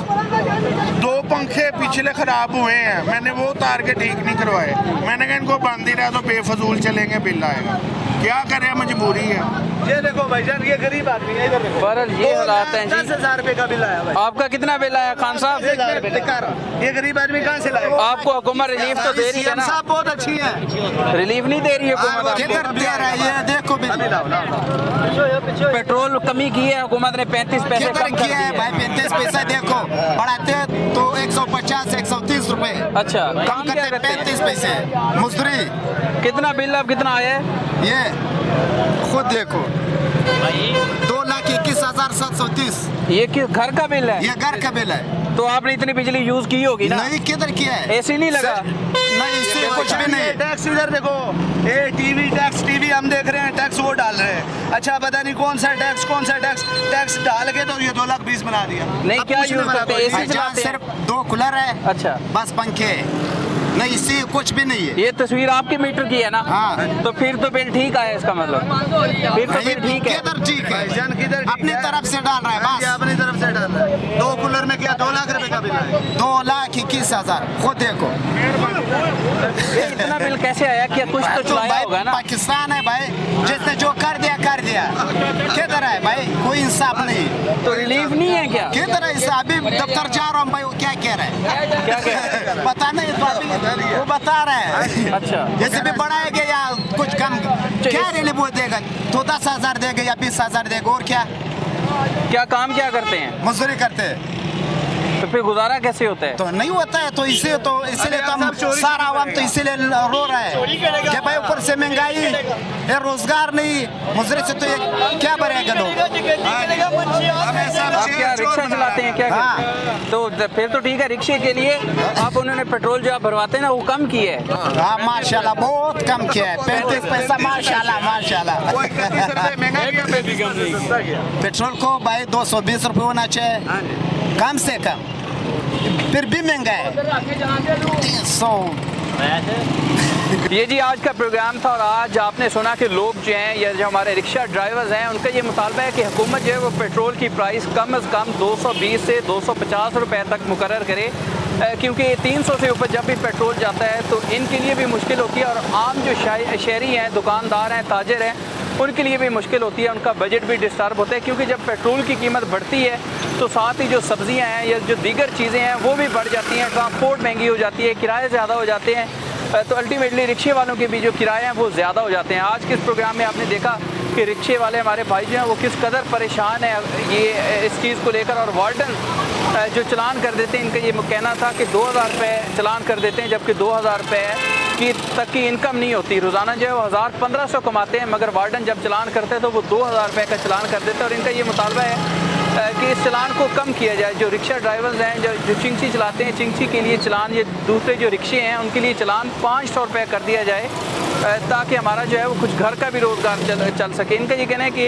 2 पंखे पिछले खराब हुए हैं, मैंने वो उतार के ठीक नहीं करवाए, मैंने कहा इनको बंद ही रहा तो बेफजूल चलेंगे, बिल आएगा। क्या करें, मजबूरी है। ये देखो भाईजान, ये गरीब आदमी है, इधर देखो। बहरहाल ये हालात हैं जी। 10,000 रुपए का बिल आया भाई। आपका कितना बिल आया खान साहब? 10,000 रुपए दिखा रहा। ये गरीब आदमी कहाँ से लाएगा? आपको हुकूमत रिलीफ तो दे रही है ना? साहब बहुत अच्छी है, रिलीफ नहीं दे रही है हुकूमत आपको? दे रहा है, ये देखो बिल। पेट्रोल कमी की है हुकूमत ने, 35 पैसे कम कर दिए हैं। भाई 35 पैसा देखो बढ़ाते तो 150 130 रुपए, अच्छा, कम काम क्या करते करते हैं? 35 पैसे मजदूरी। कितना बिल अब कितना आया है? ये खुद देखो 2 लाख 21,730। ये किस घर का बिल है? ये घर का बिल है। तो आपने इतनी बिजली यूज की होगी ना? नहीं, किधर किया है? एसी नहीं लगा? नहीं, इससे कुछ भी नहीं। टैक्स इधर देखो, ये टीवी टैक्स, टीवी हम देख रहे हैं, टैक्स वो डाल रहे हैं। अच्छा पता नहीं कौन सा टैक्स डाल के तो ये 2,20,000 बना दिया। नहीं, अब क्या कुछ यूज बना करते दो। हैं? एसी अच्छा, चलाते हैं? सिर्फ 2 कूलर है, अच्छा, बस पंखे, नहीं इससे कुछ भी नहीं है। ये तस्वीर आपके मीटर की है ना? हाँ। तो फिर तो बिल ठीक आया इसका मतलब, फिर तो बिल ठीक है। किधर ठीक है? भाईजान किधर अपनी तरफ से डाल रहा है बस। अपनी तरफ से डाल रहा है। 2 कूलर में क्या 2 लाख रुपए का बिल है? 2,21,000 खुद देखो। ये इतना बिल कैसे आया? क्या कुछ तो चलाया भाई होगा ना? पाकिस्तान है भाई, जिसने जो कर दिया किधर है भाई? कोई इंसाफ नहीं। तो रिलीफ नहीं है क्या? किधर है इंसाफ? अभी दफ्तर जा रहा हूँ भाई, वो क्या कह रहा है? क्या कह रहा है? पता नहीं, तो अभी वो बता रहा है। अच्छा, जैसे भी बढ़ाएगा या कुछ कम, क्या रिलीफ वो देगा? तो 10,000 देगा या 20,000 देगा, और क्या? क्या काम क्या करते हैं? मजदूरी करते हैं तो फिर गुजारा कैसे होता है? तो नहीं होता है, तो इसलिए तो हम सारा आवाम तो इसीलिए रो रहा है कि भाई ऊपर से महंगाई, ये रोजगार नहीं, मजदूरी से तो ये क्या बढ़ेगा लोग? आप क्या रिक्शा चलाते हैं क्या? तो फिर तो ठीक है, रिक्शे के लिए आप उन्होंने पेट्रोल जो आप भरवाते हैं ना वो कम किया है। हाँ माशाल्लाह, बहुत कम किया है, 35 पैसा माशाल्लाह। पेट्रोल को भाई 220 रुपये होना चाहिए कम से कम, फिर भी महंगा है 300। ये जी आज का प्रोग्राम था, और आज आपने सुना कि लोग जो हैं या जो हमारे रिक्शा ड्राइवर्स हैं उनका ये मुतालबा है कि हुकूमत जो है वो पेट्रोल की प्राइस कम से कम 220 से 250 रुपए तक मुकर्रर करे, क्योंकि 300 से ऊपर जब भी पेट्रोल जाता है तो इनके लिए भी मुश्किल होती है, और आम जो शहरी हैं, दुकानदार हैं, ताजर हैं, उनके लिए भी मुश्किल होती है, उनका बजट भी डिस्टर्ब होता है, क्योंकि जब पेट्रोल की कीमत बढ़ती है तो साथ ही जो सब्जियां हैं या जो दीगर चीज़ें हैं वो भी बढ़ जाती हैं, ट्रांसपोर्ट महंगी हो जाती है, किराए ज़्यादा हो जाते हैं, तो अल्टीमेटली रिक्शे वालों के भी जो किराए हैं वो ज़्यादा हो जाते हैं। आज के इस प्रोग्राम में आपने देखा कि रिक्शे वाले हमारे भाई जो हैं वो किस कदर परेशान है ये इस चीज़ को लेकर, और वार्डन जो चलान कर देते हैं, इनका ये कहना था कि 2,000 रुपये चलान कर देते हैं, जबकि 2,000 रुपये की तक की इनकम नहीं होती। रोज़ाना जो है वो 1,000-1,500 कमाते हैं, मगर वार्डन जब चलान करते हैं तो वो 2,000 रुपये का चलान कर देते हैं, और इनका ये मुतालबा है कि इस चलान को कम किया जाए। जो रिक्शा ड्राइवर्स हैं जो चिंगची चलाते हैं, चिंगची के लिए चलान, ये दूसरे जो रिक्शे हैं उनके लिए चलान 500 रुपये कर दिया जाए, ताकि हमारा जो है वो कुछ घर का भी रोज़गार चल सके। इनका ये कहना है कि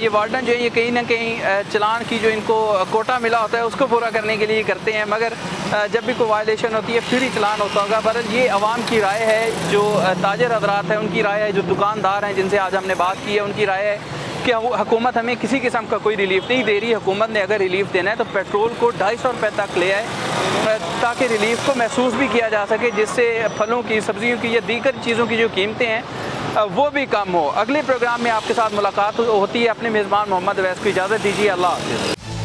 ये वार्डन जो है ये कहीं ना कहीं चलान की जो इनको कोटा मिला होता है उसको पूरा करने के लिए करते हैं, मगर जब भी कोई वायलेशन होती है फिर ही चलान होता होगा। बहरहाल ये आवाम की राय है, जो ताजर हजरात हैं उनकी राय है, जो दुकानदार हैं जिनसे आज हमने बात की है उनकी राय है कि हुकूमत हमें किसी किस्म का कोई रिलीफ नहीं दे रही। हुकूमत ने अगर रिलीफ देना है तो पेट्रोल को 250 रुपये तक ले आए, ताकि रिलीफ को महसूस भी किया जा सके, जिससे फलों की, सब्जियों की या दीगर चीज़ों की जो कीमतें हैं वो भी कम हो। अगले प्रोग्राम में आपके साथ मुलाकात होती है। अपने मेज़बान मोहम्मद अवैस को इजाज़त दीजिए। अल्लाह हाफ़िज़।